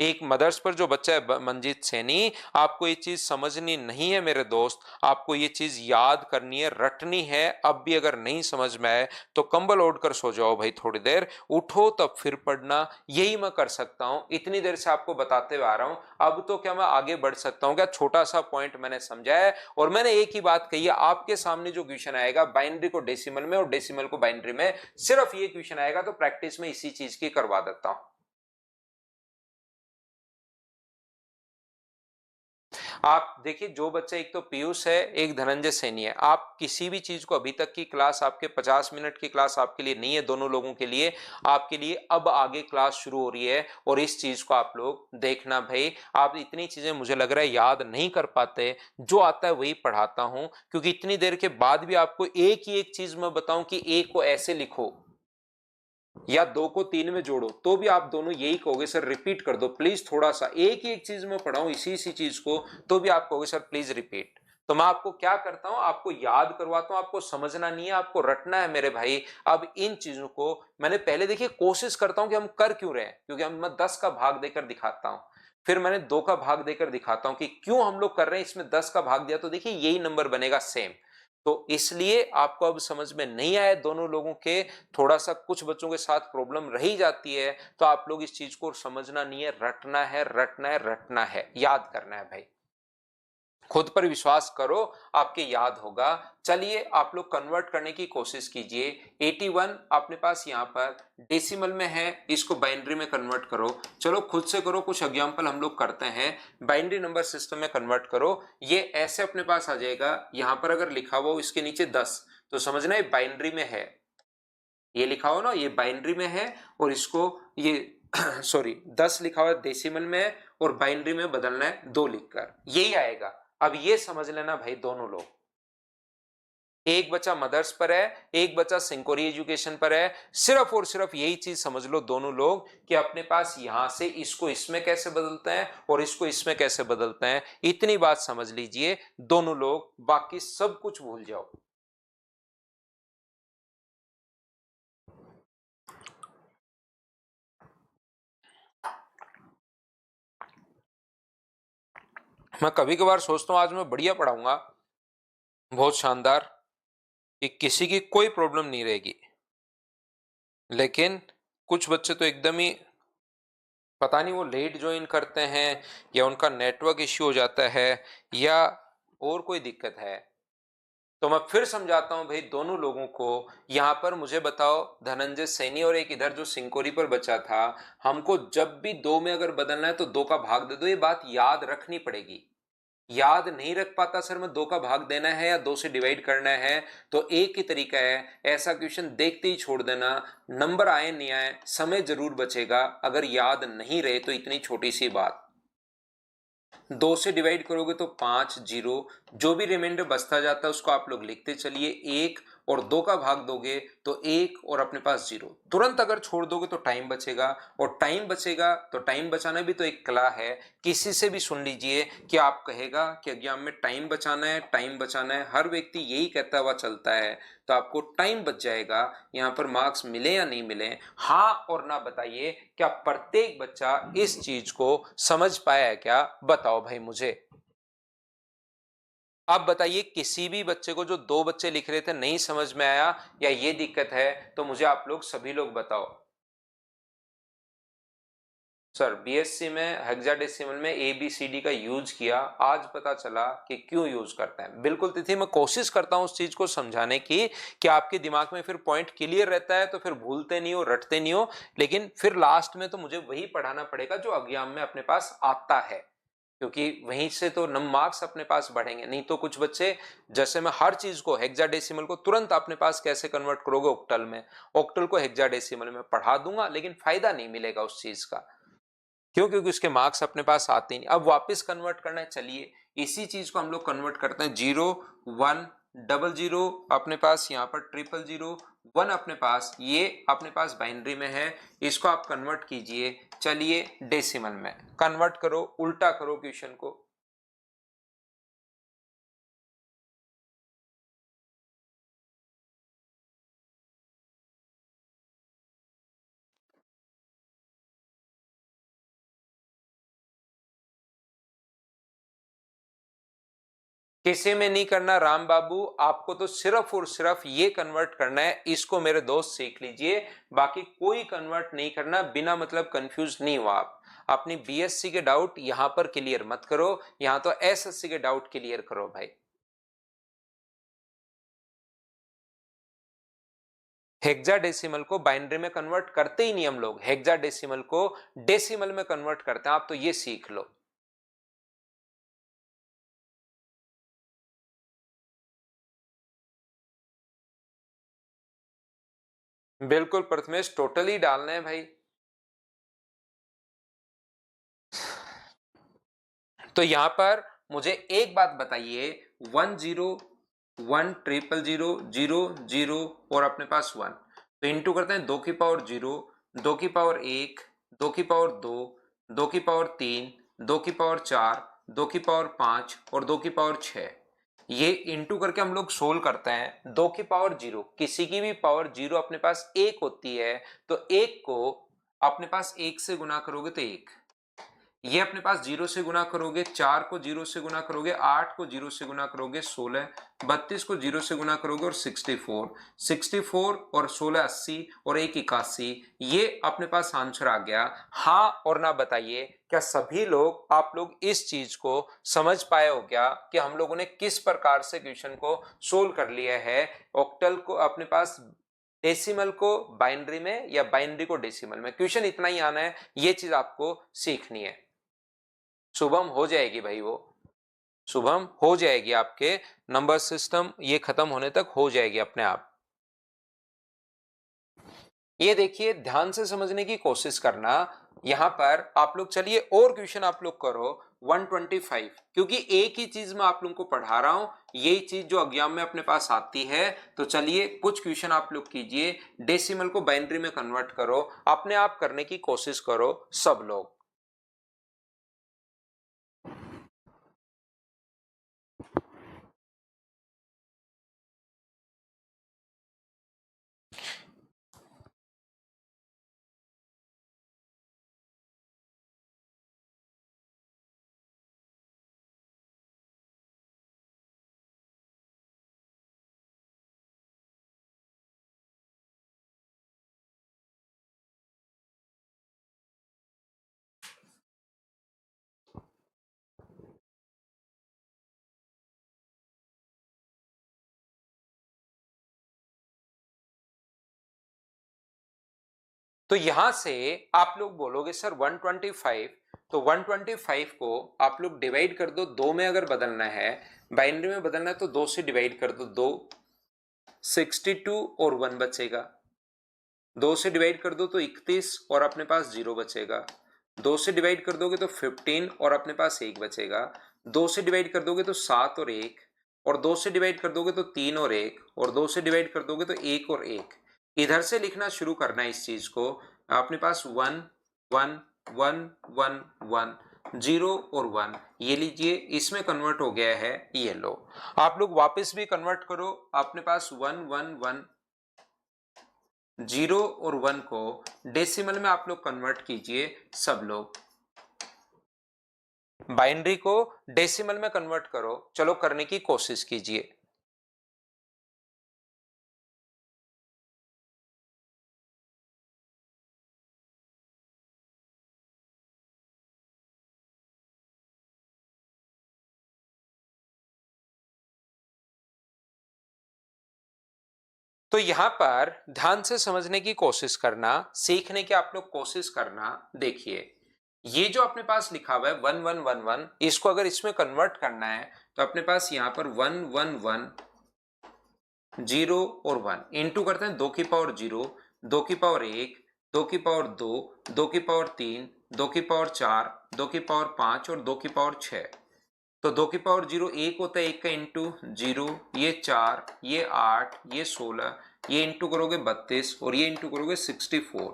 एक मदर्स पर जो बच्चा है मंजीत सैनी, आपको ये चीज समझनी नहीं है मेरे दोस्त, आपको ये चीज याद करनी है, रटनी है। अब भी अगर नहीं समझ में आए तो कंबल ओढ़ कर सो जाओ भाई, थोड़ी देर उठो तब फिर पढ़ना। यही मैं कर सकता हूं, इतनी देर से आपको बताते हुए आ रहा हूं। अब तो क्या मैं आगे बढ़ सकता हूं क्या? छोटा सा पॉइंट मैंने समझा है, और मैंने एक ही बात कही है, आपके सामने जो क्वेश्चन आएगा बाइनरी को डेसिमल में और डेसिमल को बाइनरी में, सिर्फ ये क्वेश्चन आएगा, तो प्रैक्टिस में इसी चीज की करवा देता हूं। आप देखिए, जो बच्चा, एक तो पीयूष है, एक धनंजय सैनी है, आप किसी भी चीज को, अभी तक की क्लास आपके 50 मिनट की क्लास आपके लिए नहीं है, दोनों लोगों के लिए, आपके लिए अब आगे क्लास शुरू हो रही है, और इस चीज को आप लोग देखना भाई। आप इतनी चीजें मुझे लग रहा है याद नहीं कर पाते, जो आता है वही पढ़ाता हूं, क्योंकि इतनी देर के बाद भी आपको एक ही एक चीज मैं बताऊं कि एक को ऐसे लिखो या 2 को 3 में जोड़ो, तो भी आप दोनों यही कहोगे सर रिपीट कर दो प्लीज, थोड़ा सा एक ही एक चीज में पढ़ाऊं इसी चीज को, तो भी आप कहोगे सर प्लीज रिपीट। तो मैं आपको क्या करता हूं, आपको याद करवाता हूं, आपको समझना नहीं है, आपको रटना है मेरे भाई। अब इन चीजों को मैंने पहले देखिए कोशिश करता हूं कि हम कर क्यों रहे हैं, क्योंकि हम मैं 10 का भाग देकर दिखाता हूं, फिर मैंने 2 का भाग देकर दिखाता हूं कि क्यों हम लोग कर रहे हैं, इसमें 10 का भाग दिया तो देखिए यही नंबर बनेगा सेम। तो इसलिए आपको अब समझ में नहीं आया दोनों लोगों के, थोड़ा सा कुछ बच्चों के साथ प्रॉब्लम रही जाती है, तो आप लोग इस चीज को समझना नहीं है, रटना है, रटना है, रटना है, याद करना है भाई। खुद पर विश्वास करो, आपके याद होगा। चलिए आप लोग कन्वर्ट करने की कोशिश कीजिए। 81 अपने पास यहाँ पर डेसिमल में है, इसको बाइनरी में कन्वर्ट करो। चलो खुद से करो, कुछ एग्जांपल हम लोग करते हैं। बाइनरी नंबर सिस्टम में कन्वर्ट करो, ये ऐसे अपने पास आ जाएगा। यहाँ पर अगर लिखा हुआ हो इसके नीचे 10, तो समझना ये बाइनरी में है। ये लिखा हो ना, ये बाइनरी में है, और इसको ये सॉरी 10 लिखा हुआ डेसिमल में है, और बाइनरी में बदलना है 2 लिखकर, यही आएगा। अब ये समझ लेना भाई, दोनों लोग, एक बच्चा मदर्स पर है, एक बच्चा सिंकोरी एजुकेशन पर है, सिर्फ और सिर्फ यही चीज समझ लो दोनों लोग कि अपने पास यहां से इसको इसमें कैसे बदलते हैं और इसको इसमें कैसे बदलते हैं, इतनी बात समझ लीजिए दोनों लोग, बाकी सब कुछ भूल जाओ। मैं कभी कभार सोचता हूं आज मैं बढ़िया पढ़ाऊंगा, बहुत शानदार, कि किसी की कोई प्रॉब्लम नहीं रहेगी, लेकिन कुछ बच्चे तो एकदम ही पता नहीं, वो लेट ज्वाइन करते हैं या उनका नेटवर्क इश्यू हो जाता है या और कोई दिक्कत है। तो मैं फिर समझाता हूं भाई दोनों लोगों को। यहां पर मुझे बताओ, धनंजय सैनी और एक इधर जो सिंकोरी पर बचा था, हमको जब भी 2 में अगर बदलना है तो 2 का भाग दे दो, ये बात याद रखनी पड़ेगी। याद नहीं रख पाता सर मैं 2 का भाग देना है या 2 से डिवाइड करना है, तो एक ही तरीका है, ऐसा क्वेश्चन देखते ही छोड़ देना। नंबर आए नहीं आए, समय जरूर बचेगा, अगर याद नहीं रहे तो इतनी छोटी सी बात, 2 से डिवाइड करोगे तो 5 जीरो, जो भी रिमाइंडर बचता जाता है उसको आप लोग लिखते चलिए। 1 और 2 का भाग दोगे तो 1 और अपने पास 0, तुरंत अगर छोड़ दोगे तो टाइम बचेगा, और टाइम बचेगा तो टाइम बचाना भी तो एक कला है। किसी से भी सुन लीजिए कि आप कहेगा कि एग्जाम में टाइम बचाना है, टाइम बचाना है, हर व्यक्ति यही कहता हुआ चलता है, तो आपको टाइम बच जाएगा। यहाँ पर मार्क्स मिले या नहीं मिले, हाँ और ना बताइए, क्या प्रत्येक बच्चा इस चीज को समझ पाया है क्या, बताओ भाई मुझे। अब बताइए किसी भी बच्चे को, जो 2 बच्चे लिख रहे थे, नहीं समझ में आया या ये दिक्कत है, तो मुझे आप लोग सभी लोग बताओ। सर बीएससी में हेक्साडेसिमल में ABCD का यूज किया, आज पता चला कि क्यों यूज करते हैं। बिल्कुल तिथि, मैं कोशिश करता हूं उस चीज को समझाने की कि आपके दिमाग में फिर पॉइंट क्लियर रहता है, तो फिर भूलते नहीं हो, रटते नहीं हो, लेकिन फिर लास्ट में तो मुझे वही पढ़ाना पड़ेगा जो एग्जाम में अपने पास आता है, क्योंकि वहीं से तो नम मार्क्स अपने पास बढ़ेंगे। नहीं तो कुछ बच्चे, जैसे मैं हर चीज को, हेक्साडेसिमल को तुरंत अपने पास कैसे कन्वर्ट करोगे ऑक्टल में, ऑक्टल को हेक्साडेसिमल में पढ़ा दूंगा, लेकिन फायदा नहीं मिलेगा उस चीज का। क्यों? क्योंकि उसके मार्क्स अपने पास आते नहीं। अब वापस कन्वर्ट करना है, चलिए इसी चीज को हम लोग कन्वर्ट करते हैं। 0 1 डबल 0 अपने पास, यहाँ पर 000 1 अपने पास, ये अपने पास बाइनरी में है, इसको आप कन्वर्ट कीजिए। चलिए डेसिमल में कन्वर्ट करो, उल्टा करो क्वेश्चन को। किसी में नहीं करना राम बाबू, आपको तो सिर्फ और सिर्फ ये कन्वर्ट करना है, इसको मेरे दोस्त सीख लीजिए, बाकी कोई कन्वर्ट नहीं करना, बिना मतलब कंफ्यूज नहीं हुआ आप। अपनी बीएससी के डाउट यहां पर क्लियर मत करो, यहां तो एसएससी के डाउट क्लियर करो भाई। हेक्साडेसिमल को बाइनरी में कन्वर्ट करते ही नहीं हम लोग, हेक्साडेसिमल को डेसिमल में कन्वर्ट करते हैं, आप तो ये सीख लो। बिल्कुल प्रथमेश, टोटली डालना है भाई। तो यहां पर मुझे एक बात बताइए, 1 0 1 0 0 0 और अपने पास 1, तो इंटू करते हैं 2 की पावर 0, 2 की पावर 1, 2 की पावर 2, 2 की पावर 3, 2 की पावर 4, 2 की पावर 5 और 2 की पावर 6। ये इंटू करके हम लोग सोल्व करते हैं। 2 की पावर 0, किसी की भी पावर 0 अपने पास 1 होती है, तो 1 को अपने पास 1 से गुना करोगे तो 1, ये अपने पास 0 से गुना करोगे, 4 को 0 से गुना करोगे, 8 को 0 से गुना करोगे 16, 32 को 0 से गुना करोगे और 64, 64 और 16 80 और 1 81, ये अपने पास आंसर आ गया। हाँ और ना बताइए, क्या सभी लोग आप लोग इस चीज को समझ पाए हो क्या कि हम लोगों ने किस प्रकार से क्वेश्चन को सोल्व कर लिया है? ऑक्टल को अपने पास डेसिमल को बाइनरी में या बाइनरी को डेसिमल में, क्वेश्चन इतना ही आना है, ये चीज आपको सीखनी है। शुभम हो जाएगी भाई, वो शुभम हो जाएगी, आपके नंबर सिस्टम ये खत्म होने तक हो जाएगी अपने आप। ये देखिए, ध्यान से समझने की कोशिश करना। यहां पर आप लोग चलिए और क्वेश्चन आप लोग करो 125, क्योंकि एक ही चीज मैं आप लोगों को पढ़ा रहा हूं, यही चीज जो एग्जाम में अपने पास आती है। तो चलिए कुछ क्वेश्चन आप लोग कीजिए, डेसिमल को बाइनरी में कन्वर्ट करो, अपने आप करने की कोशिश करो सब लोग। तो यहां से आप लोग बोलोगे सर 125, तो 125 को आप लोग डिवाइड कर दो, दो में अगर बदलना है, बाइनरी में बदलना है तो दो से डिवाइड कर दो, दो 62 और 1 बचेगा, दो से डिवाइड कर दो तो 31 और अपने पास 0 बचेगा, दो से डिवाइड कर दोगे तो 15 और अपने पास 1 बचेगा, दो से डिवाइड कर दोगे तो 7 और 1, और दो से डिवाइड कर दोगे तो 3 और 1, और दो से डिवाइड कर दोगे तो 1 और 1। इधर से लिखना शुरू करना है इस चीज को, अपने पास 1 1 1 1 1 0 और 1, ये लीजिए इसमें कन्वर्ट हो गया है, ये लो। आप लोग वापस भी कन्वर्ट करो, अपने पास 1 1 1 0 और 1 को डेसिमल में आप लोग कन्वर्ट कीजिए सब लोग, बाइनरी को डेसिमल में कन्वर्ट करो, चलो करने की कोशिश कीजिए। तो यहां पर ध्यान से समझने की कोशिश करना, सीखने की आप लोग कोशिश करना। देखिए ये जो अपने पास लिखा हुआ है 1111, इसको अगर इसमें कन्वर्ट करना है तो अपने पास यहां पर 111 0 और 1 इंटू करते हैं, 2 की पावर 0, 2 की पावर 1, 2 की पावर 2, 2 की पावर 3, 2 की पावर 4, 2 की पावर 5 और 2 की पावर 6। तो 2 की पावर 0 1 होता है, 1 का इंटू 0, ये 4, ये 8, ये 16, ये इंटू करोगे 32 और ये इंटू करोगे 64।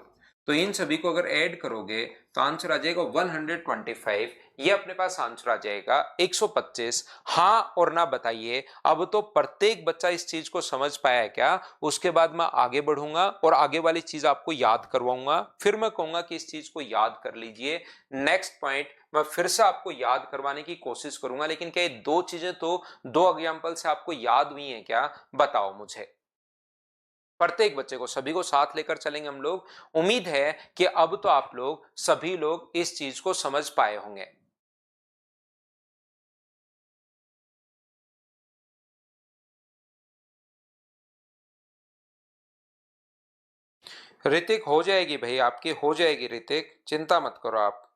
तो इन सभी को अगर ऐड करोगे तो आंसर आ जाएगा 125, ये अपने पास आंसर आ जाएगा 125। हाँ और ना बताइए, अब तो प्रत्येक बच्चा इस चीज को समझ पाया है क्या? उसके बाद मैं आगे बढ़ूंगा और आगे वाली चीज आपको याद करवाऊंगा, फिर मैं कहूंगा कि इस चीज को याद कर लीजिए। नेक्स्ट पॉइंट मैं फिर से आपको याद करवाने की कोशिश करूंगा, लेकिन क्या ये दो चीजें तो दो एग्जाम्पल से आपको याद हुई हैं क्या? बताओ मुझे। प्रत्येक बच्चे को, सभी को साथ लेकर चलेंगे हम लोग। उम्मीद है कि अब तो आप लोग सभी लोग इस चीज को समझ पाए होंगे। ऋतिक हो जाएगी भाई, आपकी हो जाएगी ऋतिक, चिंता मत करो आप।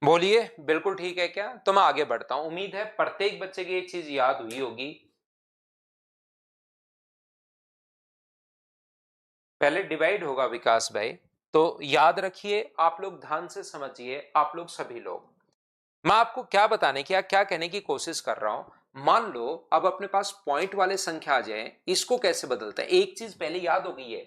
बोलिए, बिल्कुल ठीक है क्या? तो मैं आगे बढ़ता हूं। उम्मीद है प्रत्येक बच्चे की एक चीज याद हुई होगी। पहले डिवाइड होगा विकास भाई, तो याद रखिए, आप लोग ध्यान से समझिए, आप लोग सभी लोग, मैं आपको क्या बताने की या क्या कहने की कोशिश कर रहा हूं। मान लो अब अपने पास पॉइंट वाले संख्या आ जाए, इसको कैसे बदलता है। एक चीज पहले याद हो गई है,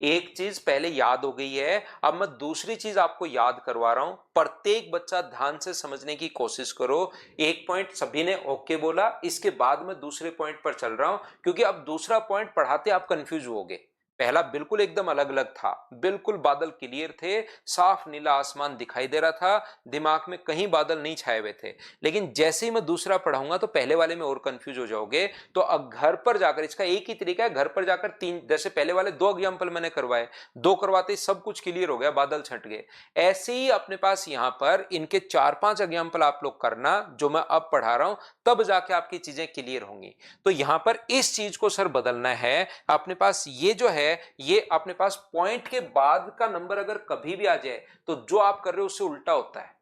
एक चीज पहले याद हो गई है, अब मैं दूसरी चीज आपको याद करवा रहा हूं। प्रत्येक बच्चा ध्यान से समझने की कोशिश करो। एक पॉइंट सभी ने ओके बोला, इसके बाद मैं दूसरे पॉइंट पर चल रहा हूं, क्योंकि अब दूसरा पॉइंट पढ़ाते आप कंफ्यूज होगे। पहला बिल्कुल एकदम अलग अलग था, बिल्कुल बादल क्लियर थे, साफ नीला आसमान दिखाई दे रहा था, दिमाग में कहीं बादल नहीं छाए हुए थे। लेकिन जैसे ही मैं दूसरा पढ़ाऊंगा तो पहले वाले में और कंफ्यूज हो जाओगे। तो अब घर पर जाकर, इसका एक ही तरीका है, घर पर जाकर तीन, जैसे पहले वाले दो एग्जाम्पल मैंने करवाए, दो करवाते ही सब कुछ क्लियर हो गया, बादल छंट गए। ऐसे ही अपने पास यहां पर इनके 4-5 एग्जाम्पल आप लोग करना, जो मैं अब पढ़ा रहा हूं, तब जाके आपकी चीजें क्लियर होंगी। तो यहां पर इस चीज को सर बदलना है। अपने पास ये जो है, ये अपने पास पॉइंट के बाद का नंबर अगर कभी भी आ जाए तो जो आप कर रहे हो उससे उल्टा होता है।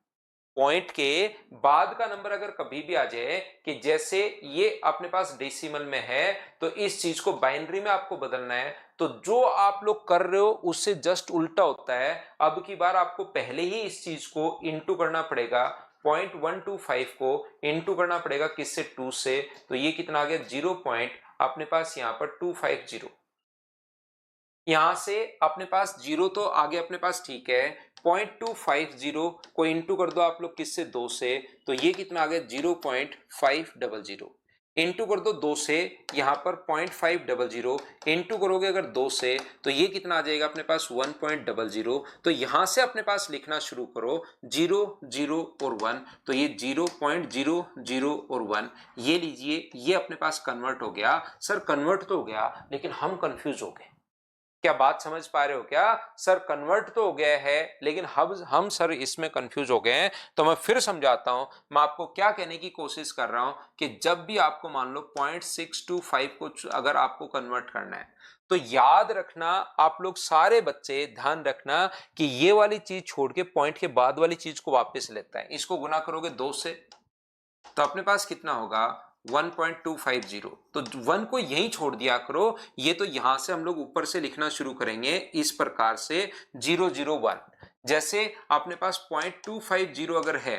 पॉइंट के बाद का नंबर अगर कभी भी आ जाए, कि जैसे ये अपने पास डेसिमल में है, तो इस चीज को बाइनरी में आपको बदलना है, तो जो आप लोग कर रहे हो उससे जस्ट उल्टा होता है। अब की बार आपको पहले ही इस चीज को इंटू करना पड़ेगा, 0.125 को इंटू करना पड़ेगा किससे, 2 से। तो ये कितना आ गया, 0 पॉइंट अपने पास यहां पर 250। यहां से अपने पास जीरो तो आगे अपने पास ठीक है, 0.250 को इंटू कर दो आप लोग किससे, 2 से। तो ये कितना आ गया, 0.500। इंटू कर दो 2 से, यहां पर 0.500 इंटू करोगे अगर 2 से, तो ये कितना आ जाएगा अपने पास, 1.00। तो यहां से अपने पास लिखना शुरू करो, 0 0 और 1। तो ये 0.00 और 1, ये लीजिए, ये अपने पास कन्वर्ट हो गया। सर कन्वर्ट तो हो गया, लेकिन हम कंफ्यूज हो गए। क्या बात समझ पा रहे हो क्या। सर कन्वर्ट तो हो गया है, लेकिन हम सर इसमें कंफ्यूज हो गए हैं। तो मैं फिर समझाता हूं, मैं आपको क्या कहने की कोशिश कर रहा हूं, कि जब भी आपको मान लो 0.625 को अगर आपको कन्वर्ट करना है, तो याद रखना, आप लोग सारे बच्चे ध्यान रखना, कि ये वाली चीज छोड़ के पॉइंट के बाद वाली चीज को वापस लेता है। इसको गुना करोगे 2 से, तो अपने पास कितना होगा, 1.250। तो 1 को यहीं छोड़ दिया करो। ये तो यहां से हम लोग ऊपर से लिखना शुरू करेंगे इस प्रकार से, 001। जैसे अपने पास 0.250 अगर है,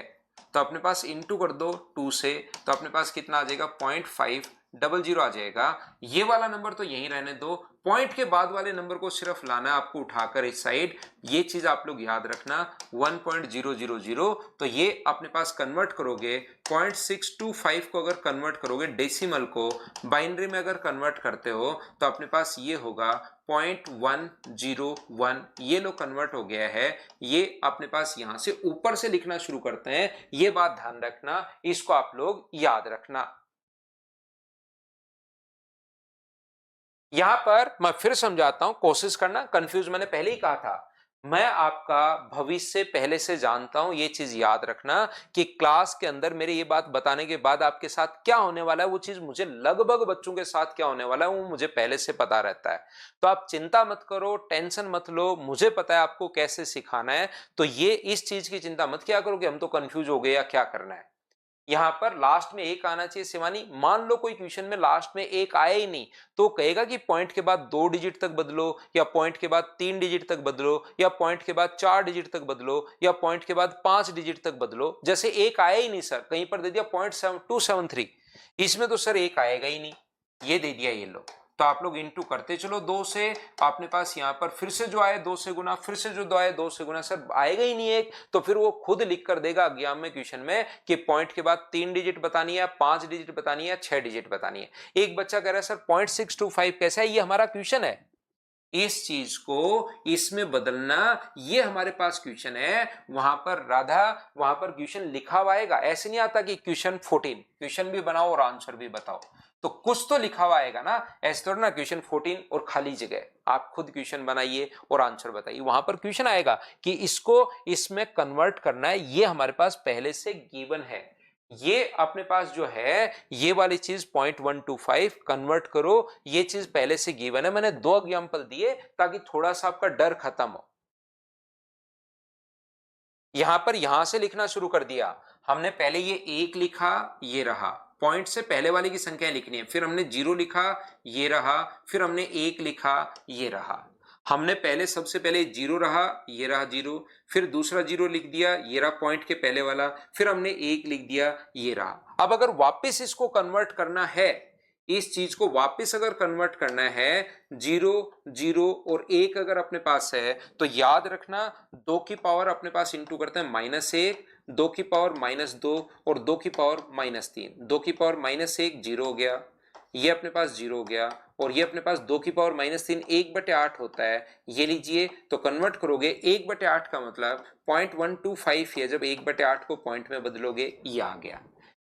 तो अपने पास इंटू कर दो 2 से, तो अपने पास कितना आ जाएगा, 0.500 आ जाएगा। ये वाला नंबर तो यहीं रहने दो, पॉइंट के बाद वाले नंबर को सिर्फ लाना है आपको उठाकर इस साइड। ये चीज आप लोग याद रखना, 1.000। तो ये अपने पास कन्वर्ट करोगे, 0.625 को अगर कन्वर्ट करोगे डेसिमल को, बाइनरी में अगर कन्वर्ट करते हो, तो अपने पास ये होगा 0.101। ये लो कन्वर्ट हो गया है। ये अपने पास यहां से ऊपर से लिखना शुरू करते हैं, ये बात ध्यान रखना, इसको आप लोग याद रखना। यहां पर मैं फिर समझाता हूं, कोशिश करना, कंफ्यूज मैंने पहले ही कहा था, मैं आपका भविष्य पहले से जानता हूं। ये चीज याद रखना, कि क्लास के अंदर मेरे ये बात बताने के बाद आपके साथ क्या होने वाला है, वो चीज मुझे लगभग बच्चों के साथ क्या होने वाला है वो मुझे पहले से पता रहता है। तो आप चिंता मत करो, टेंशन मत लो, मुझे पता है आपको कैसे सिखाना है। तो ये इस चीज की चिंता मत किया करो कि हम तो कंफ्यूज हो गए या क्या करना है। यहां पर लास्ट में एक आना चाहिए शिवानी। मान लो कोई क्वेश्चन में लास्ट में एक आया ही नहीं, तो कहेगा कि पॉइंट के बाद 2 डिजिट तक बदलो, या पॉइंट के बाद 3 डिजिट तक बदलो, या पॉइंट के बाद 4 डिजिट तक बदलो, या पॉइंट के बाद 5 डिजिट तक बदलो। जैसे एक आया ही नहीं सर, कहीं पर दे दिया 0.273, इसमें तो सर एक आएगा ही नहीं, ये दे दिया, ये लो। तो आप लोग इंटू करते चलो 2 से, अपने पास यहां पर फिर से जो आए 2 से गुना, फिर से जो दो आए 2 से गुना, सर आएगा ही नहीं एक। तो फिर वो खुद लिख कर देगा एग्जाम में क्वेश्चन में, कि पॉइंट के बाद 3 डिजिट बतानी है, 5 डिजिट बतानी है, 6 डिजिट बतानी है। एक बच्चा कह रहा है सर 0.625 कैसा है, ये हमारा क्वेश्चन है, इस चीज को इसमें बदलना, ये हमारे पास क्वेश्चन है। वहां पर राधा, वहां पर क्वेश्चन लिखा हुआ आएगा, ऐसे नहीं आता कि क्वेश्चन 14, क्वेश्चन भी बनाओ और आंसर भी बताओ। तो कुछ तो लिखा हुआ आएगा ना, ऐसे थोड़ा ना क्वेश्चन 14 और खाली जगह, आप खुद क्वेश्चन बनाइए और आंसर बताइए। वहां पर क्वेश्चन आएगा कि इसको इसमें कन्वर्ट करना है, ये हमारे पास पहले से गिवन है। ये अपने पास जो है, ये वाली चीज 0.125 कन्वर्ट करो, ये चीज पहले से गिवन है। मैंने 2 एग्जांपल दिए ताकि थोड़ा सा आपका डर खत्म हो। यहां पर यहां से लिखना शुरू कर दिया हमने, पहले ये 1 लिखा, ये रहा, पॉइंट से पहले वाली की संख्या लिखनी है, फिर हमने 0 लिखा, ये रहा, फिर हमने 1 लिखा, ये रहा। हमने पहले सबसे पहले जीरो रहा, ये रहा जीरो, फिर दूसरा जीरो लिख दिया, ये रहा पॉइंट के पहले वाला, फिर हमने एक लिख दिया, ये रहा। अब अगर वापस इसको कन्वर्ट करना है, इस चीज को वापस अगर कन्वर्ट करना है, जीरो जीरो और एक अगर अपने पास है, तो याद रखना दो की पावर अपने पास इंटू करते हैं -1, दो की पावर -2 और दो की पावर -3। दो की पावर -1 जीरो हो गया, ये अपने पास जीरो हो गया, और ये अपने पास दो की पावर -3 1/8 होता है, ये लीजिए। तो कन्वर्ट करोगे 1/8 का मतलब 0.125 है, जब 1/8 को पॉइंट में बदलोगे ये आ गया।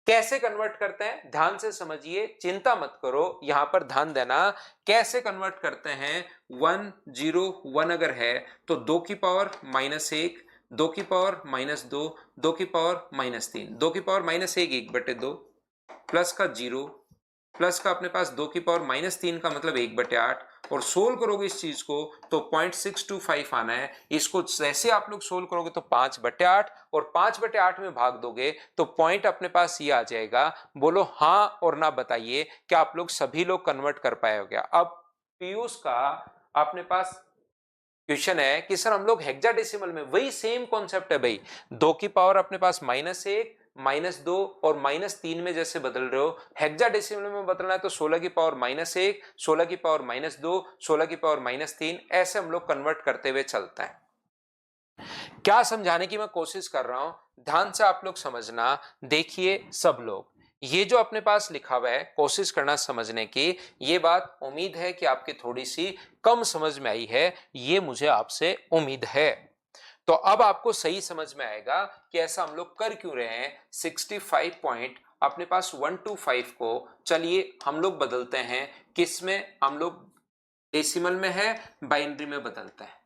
कैसे कन्वर्ट करते हैं ध्यान से समझिए, चिंता मत करो, यहां पर ध्यान देना। कैसे कन्वर्ट करते हैं, 1 0 1 अगर है तो दो की पावर -1, दो की पावर -2, दो की पावर -3, दो की पावर -1 1/2 प्लस का जीरो, प्लस का अपने पास दो की पावर -3 का मतलब 1/8, और सोल्व करोगे इस चीज को तो 0.625 आना है। इसको जैसे आप लोग सोल्व करोगे तो 5/8, और 5/8 में भाग दोगे तो पॉइंट अपने पास ये आ जाएगा। बोलो हाँ और ना बताइए, क्या आप लोग सभी लोग कन्वर्ट कर पाए हो क्या? अब पीयूष का अपने पास क्वेश्चन है कि सर हम लोग हेक्साडेसिमल में, वही सेम कॉन्सेप्ट है भाई, दो की पावर अपने पास -1 -2 और -3 में जैसे बदल रहे हो, हेक्साडेसिमल में बदलना है तो 16 की पावर -1, 16 की पावर -2, 16 की पावर -3, ऐसे हम लोग कन्वर्ट करते हुए चलते हैं। क्या समझाने की मैं कोशिश कर रहा हूं, ध्यान से आप लोग समझना। देखिए सब लोग, ये जो अपने पास लिखा हुआ है कोशिश करना समझने की, ये बात उम्मीद है कि आपकी थोड़ी सी कम समझ में आई है, ये मुझे आपसे उम्मीद है। तो अब आपको सही समझ में आएगा कि ऐसा हम लोग कर क्यों रहे हैं। 65 पॉइंट अपने पास 125 को चलिए हम लोग बदलते हैं, किस में, हम लोग डेसिमल में है, बाइनरी में बदलते हैं।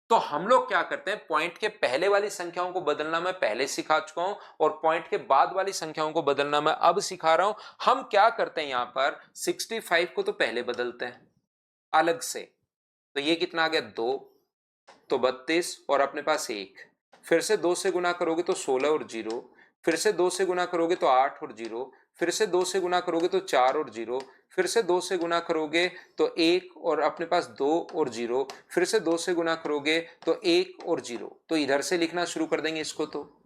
तो हम लोग क्या करते हैं, पॉइंट के पहले वाली संख्याओं को बदलना मैं पहले सिखा चुका हूं, और पॉइंट के बाद वाली संख्याओं को बदलना मैं अब सिखा रहा हूं। हम क्या करते हैं यहां पर, 65 को तो पहले बदलते हैं अलग से, तो ये कितना आ गया 2, तो 32 और अपने पास 1, फिर से 2 से गुना करोगे तो 16 और 0, फिर से 2 से गुना करोगे तो 8 और 0, फिर से 2 से गुना करोगे तो 4 और 0, फिर से 2 से गुना करोगे तो 1 और अपने पास 2 और 0, फिर से 2 से गुना करोगे तो 1 और 0। तो इधर से लिखना शुरू कर देंगे इसको, तो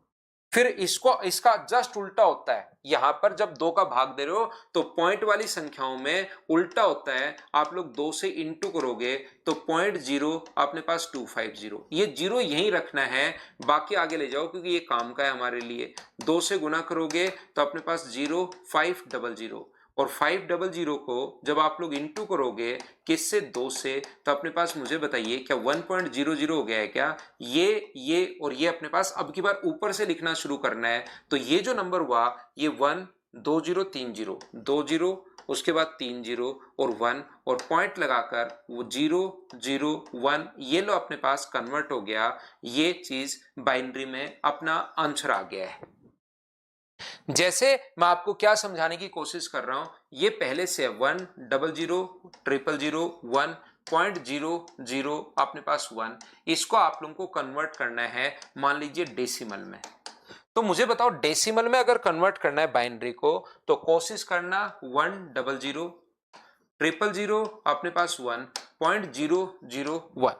फिर इसको, इसका जस्ट उल्टा होता है, यहां पर जब दो का भाग दे रहे हो तो पॉइंट वाली संख्याओं में उल्टा होता है। आप लोग 2 से इंटू करोगे तो 0.0 अपने पास 250, ये जीरो यहीं रखना है, बाकी आगे ले जाओ क्योंकि ये काम का है हमारे लिए। 2 से गुना करोगे तो अपने पास 0500, और 500 को जब आप लोग इंटू करोगे किससे, 2 से, तो अपने पास मुझे बताइए क्या 1.00 हो गया है क्या? ये और ये अपने पास अब की बार ऊपर से लिखना शुरू करना है। तो ये जो नंबर हुआ ये 1 2 0 3 0 2 0, उसके बाद 3 0 और 1, और पॉइंट लगाकर वो 0 0 1, ये लो अपने पास कन्वर्ट हो गया। ये चीज बाइनरी में अपना आंसर आ गया है। जैसे मैं आपको क्या समझाने की कोशिश कर रहा हूं, ये पहले से 1 0 0 0 0 1 0.00 अपने पास 1, इसको आप लोगों को कन्वर्ट करना है मान लीजिए डेसिमल में। तो मुझे बताओ डेसिमल में अगर कन्वर्ट करना है बाइनरी को, तो कोशिश करना 1 0 0 0 0 अपने पास 1.001।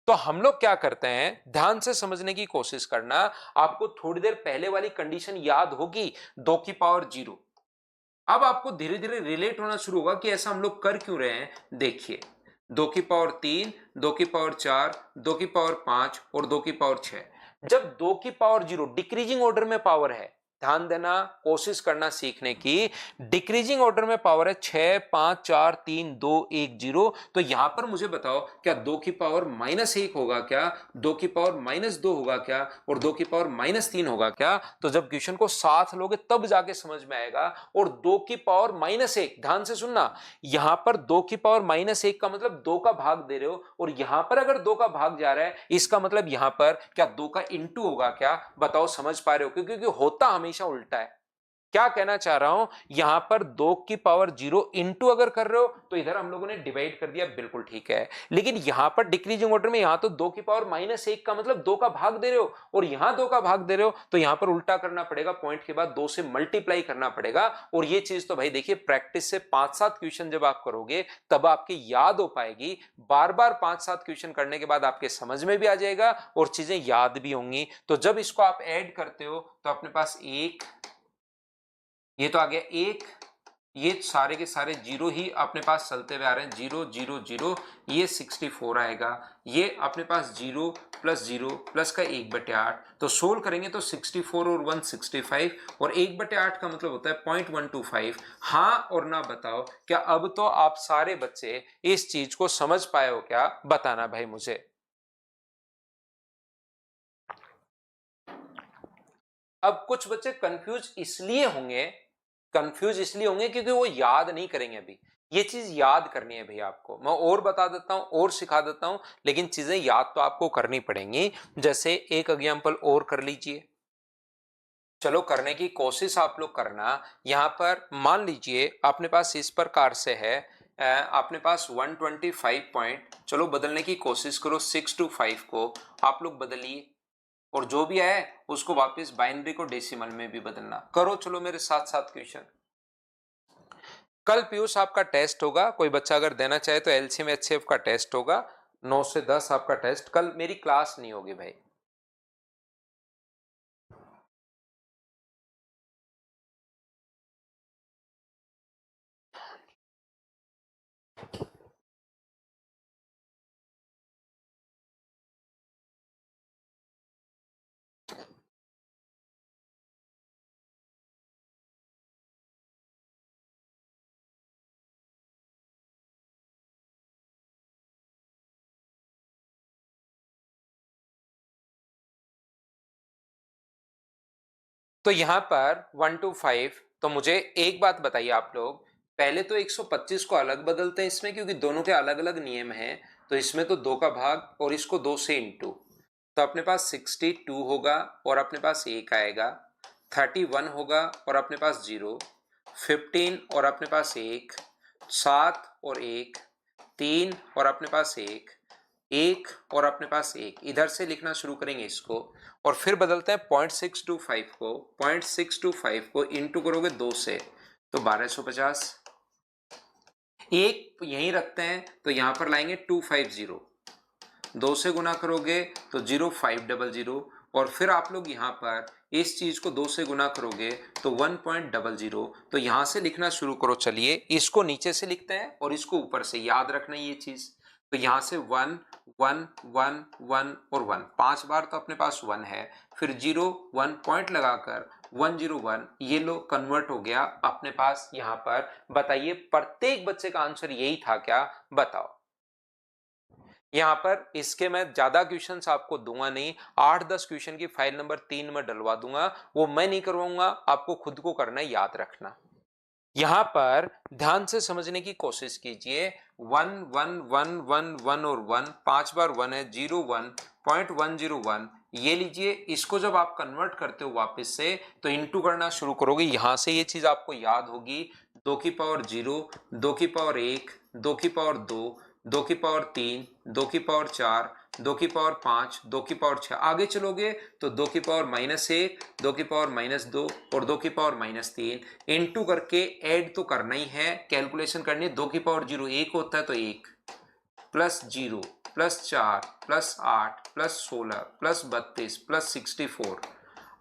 तो हम लोग क्या करते हैं, ध्यान से समझने की कोशिश करना। आपको थोड़ी देर पहले वाली कंडीशन याद होगी, 2 की पावर 0। अब आपको धीरे धीरे रिलेट होना शुरू होगा कि ऐसा हम लोग कर क्यों रहे हैं। देखिए 2 की पावर 3, 2 की पावर 4, 2 की पावर 5 और 2 की पावर 6। जब 2 की पावर 0 डिक्रीजिंग ऑर्डर में पावर है, ध्यान देना, कोशिश करना सीखने की, डिक्रीजिंग ऑर्डर में पावर है 6 5 4 3 2 1 0। तो यहां पर मुझे बताओ क्या 2 की पावर -1 होगा क्या, 2 की पावर -2 होगा क्या, और 2 की पावर -3 होगा क्या? तो जब क्वेश्चन को साथ लोगे तब जाके समझ में आएगा। और 2 की पावर -1, ध्यान से सुनना, यहां पर 2 की पावर -1 का मतलब 2 का भाग दे रहे हो, और यहां पर अगर 2 का भाग जा रहा है इसका मतलब यहां पर क्या 2 का इंटू होगा क्या? बताओ समझ पा रहे हो? क्योंकि होता हमेशा उल्टा है। क्या कहना चाह रहा हूं, यहां पर 2 की पावर 0 इंटू अगर कर रहे हो तो इधर हम लोगों ने डिवाइड कर दिया, बिल्कुल ठीक है। लेकिन यहां पर डिक्रीजिंग ऑर्डर में यहां तो 2 की पावर -1 का मतलब 2 का भाग दे रहे हो, और यहां 2 का भाग दे रहे हो तो यहां पर उल्टा करना पड़ेगा, पॉइंट के बाद 2 से मल्टीप्लाई करना पड़ेगा। और ये चीज तो भाई देखिए प्रैक्टिस से 5-7 क्वेश्चन जब आप करोगे तब आपकी याद हो पाएगी। बार बार 5-7 क्वेश्चन करने के बाद आपके समझ में भी आ जाएगा और चीजें याद भी होंगी। तो जब इसको आप ऐड करते हो तो अपने पास एक, ये तो आ गया एक, ये सारे के सारे जीरो ही अपने पास चलते हुए आ रहे हैं, 0 0 0, ये 64 आएगा। ये अपने पास 0 प्लस 0 प्लस का 1/8, तो सोल्व करेंगे तो 64 और 165, और 1/8 का मतलब होता है 0.125। हाँ और ना बताओ, क्या अब तो आप सारे बच्चे इस चीज को समझ पाए हो क्या, बताना भाई मुझे। अब कुछ बच्चे कंफ्यूज इसलिए होंगे क्योंकि वो याद नहीं करेंगे अभी। ये चीज याद करनी है भैया आपको, मैं और बता देता हूं और सिखा देता हूं, लेकिन चीजें याद तो आपको करनी पड़ेंगी। जैसे एक एग्जांपल और कर लीजिए, चलो करने की कोशिश आप लोग करना। यहां पर मान लीजिए अपने पास इस प्रकार से है, अपने पास 125 पॉइंट, चलो बदलने की कोशिश करो, 6 to 5 को आप लोग बदलिए, और जो भी आए उसको वापस बाइनरी को डेसिमल में भी बदलना। करो चलो मेरे साथ साथ क्वेश्चन। कल पीयूष आपका टेस्ट होगा, कोई बच्चा अगर देना चाहे तो एलसीएम एचसीएफ का टेस्ट होगा, 9 से 10 आपका टेस्ट। कल मेरी क्लास नहीं होगी भाई। तो यहां पर 1 to 5, तो मुझे एक बात बताइए आप लोग, पहले तो 125 को अलग बदलते हैं इसमें, क्योंकि दोनों के अलग अलग नियम हैं। तो इसमें तो 2 का भाग और इसको 2 से इंटू, तो अपने पास 62 होगा और अपने पास 1 आएगा, 31 होगा और अपने पास 0, 15 और अपने पास 1, 7 और 1, 3 और अपने पास 1, 1 और अपने पास 1, इधर से लिखना शुरू करेंगे इसको, और फिर बदलते हैं 0.625 को इंटू करोगे 2 से तो 1250, एक यहीं रखते हैं तो यहां पर लाएंगे 250, 2 से गुना करोगे तो 0500, और फिर आप लोग यहां पर इस चीज को 2 से गुना करोगे तो 1.00, तो यहां से लिखना शुरू करो। चलिए इसको नीचे से लिखते हैं और इसको ऊपर से, याद रखना ये चीज। तो यहां से 1 1 1 1 और 1, 5 बार तो अपने पास 1 है, फिर 0 1 पॉइंट लगाकर 101, ये लो कन्वर्ट हो गया अपने पास यहां पर। बताइए प्रत्येक बच्चे का आंसर यही था क्या, बताओ। यहां पर इसके मैं ज्यादा क्वेश्चंस आपको दूंगा नहीं, 8-10 क्वेश्चन की फाइल नंबर 3 में डलवा दूंगा, वो मैं नहीं करवाऊंगा, आपको खुद को करना है, याद रखना। यहां पर ध्यान से समझने की कोशिश कीजिए, 1 1 1 1 1 और 1, 5 बार 1 है, 0.101, ये लीजिए। इसको जब आप कन्वर्ट करते हो वापस से तो इंटू करना शुरू करोगे, यहां से ये चीज आपको याद होगी, 2 की पावर 0, 2 की पावर 1, 2 की पावर 2, 2 की पावर 3, 2 की पावर 4, 2 की पावर 5, 2 की पावर 6, आगे चलोगे तो 2 की पावर -1, 2 की पावर -2 और 2 की पावर -3, इनटू करके ऐड तो करना ही है, कैलकुलेशन करनी है। 2 की पावर 0 1 होता है तो 1, plus 0 plus 4 plus 8 plus 16 plus 32 plus 64,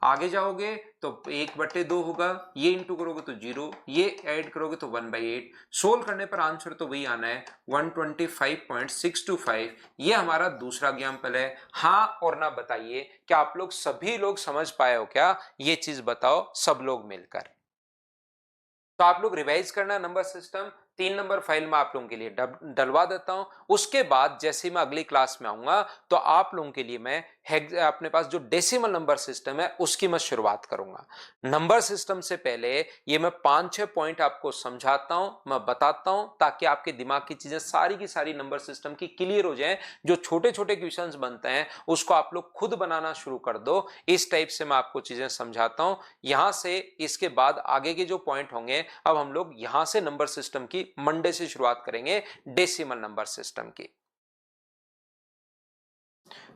आगे जाओगे तो 1/2 होगा, ये इंटू करोगे तो 0, ये ऐड करोगे तो 1/8, सोल्व करने पर आंसर तो वही आना है 125.625। ये हमारा दूसरा एग्जाम्पल है। हाँ और ना बताइए, क्या आप लोग सभी लोग समझ पाए हो क्या, ये चीज बताओ सब लोग मिलकर। तो आप लोग रिवाइज करना नंबर सिस्टम, 3 नंबर फाइल में आप लोगों के लिए डलवा देता हूं। उसके बाद जैसे ही मैं अगली क्लास में आऊंगा तो आप लोगों के लिए मैं अपने पास जो डेसिमल नंबर सिस्टम है उसकी मैं शुरुआत करूंगा। नंबर सिस्टम से पहले ये मैं 5-6 पॉइंट आपको समझाता हूं, मैं बताता हूं, ताकि आपके दिमाग की चीजें सारी की सारी नंबर सिस्टम की क्लियर हो जाएं। जो छोटे छोटे क्वेश्चंस बनते हैं उसको आप लोग खुद बनाना शुरू कर दो। इस टाइप से मैं आपको चीजें समझाता हूं। यहां से इसके बाद आगे के जो पॉइंट होंगे, अब हम लोग यहां से नंबर सिस्टम की मंडे से शुरुआत करेंगे, डेसिमल नंबर सिस्टम की।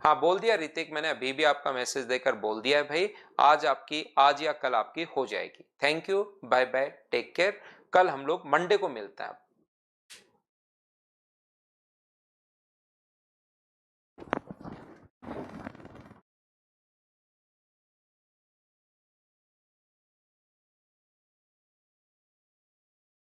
हाँ बोल दिया ऋतिक, मैंने अभी भी आपका मैसेज देकर बोल दिया है भाई। आज या कल आपकी हो जाएगी। Thank you, bye bye, take care. कल हम लोग मंडे को मिलते हैं।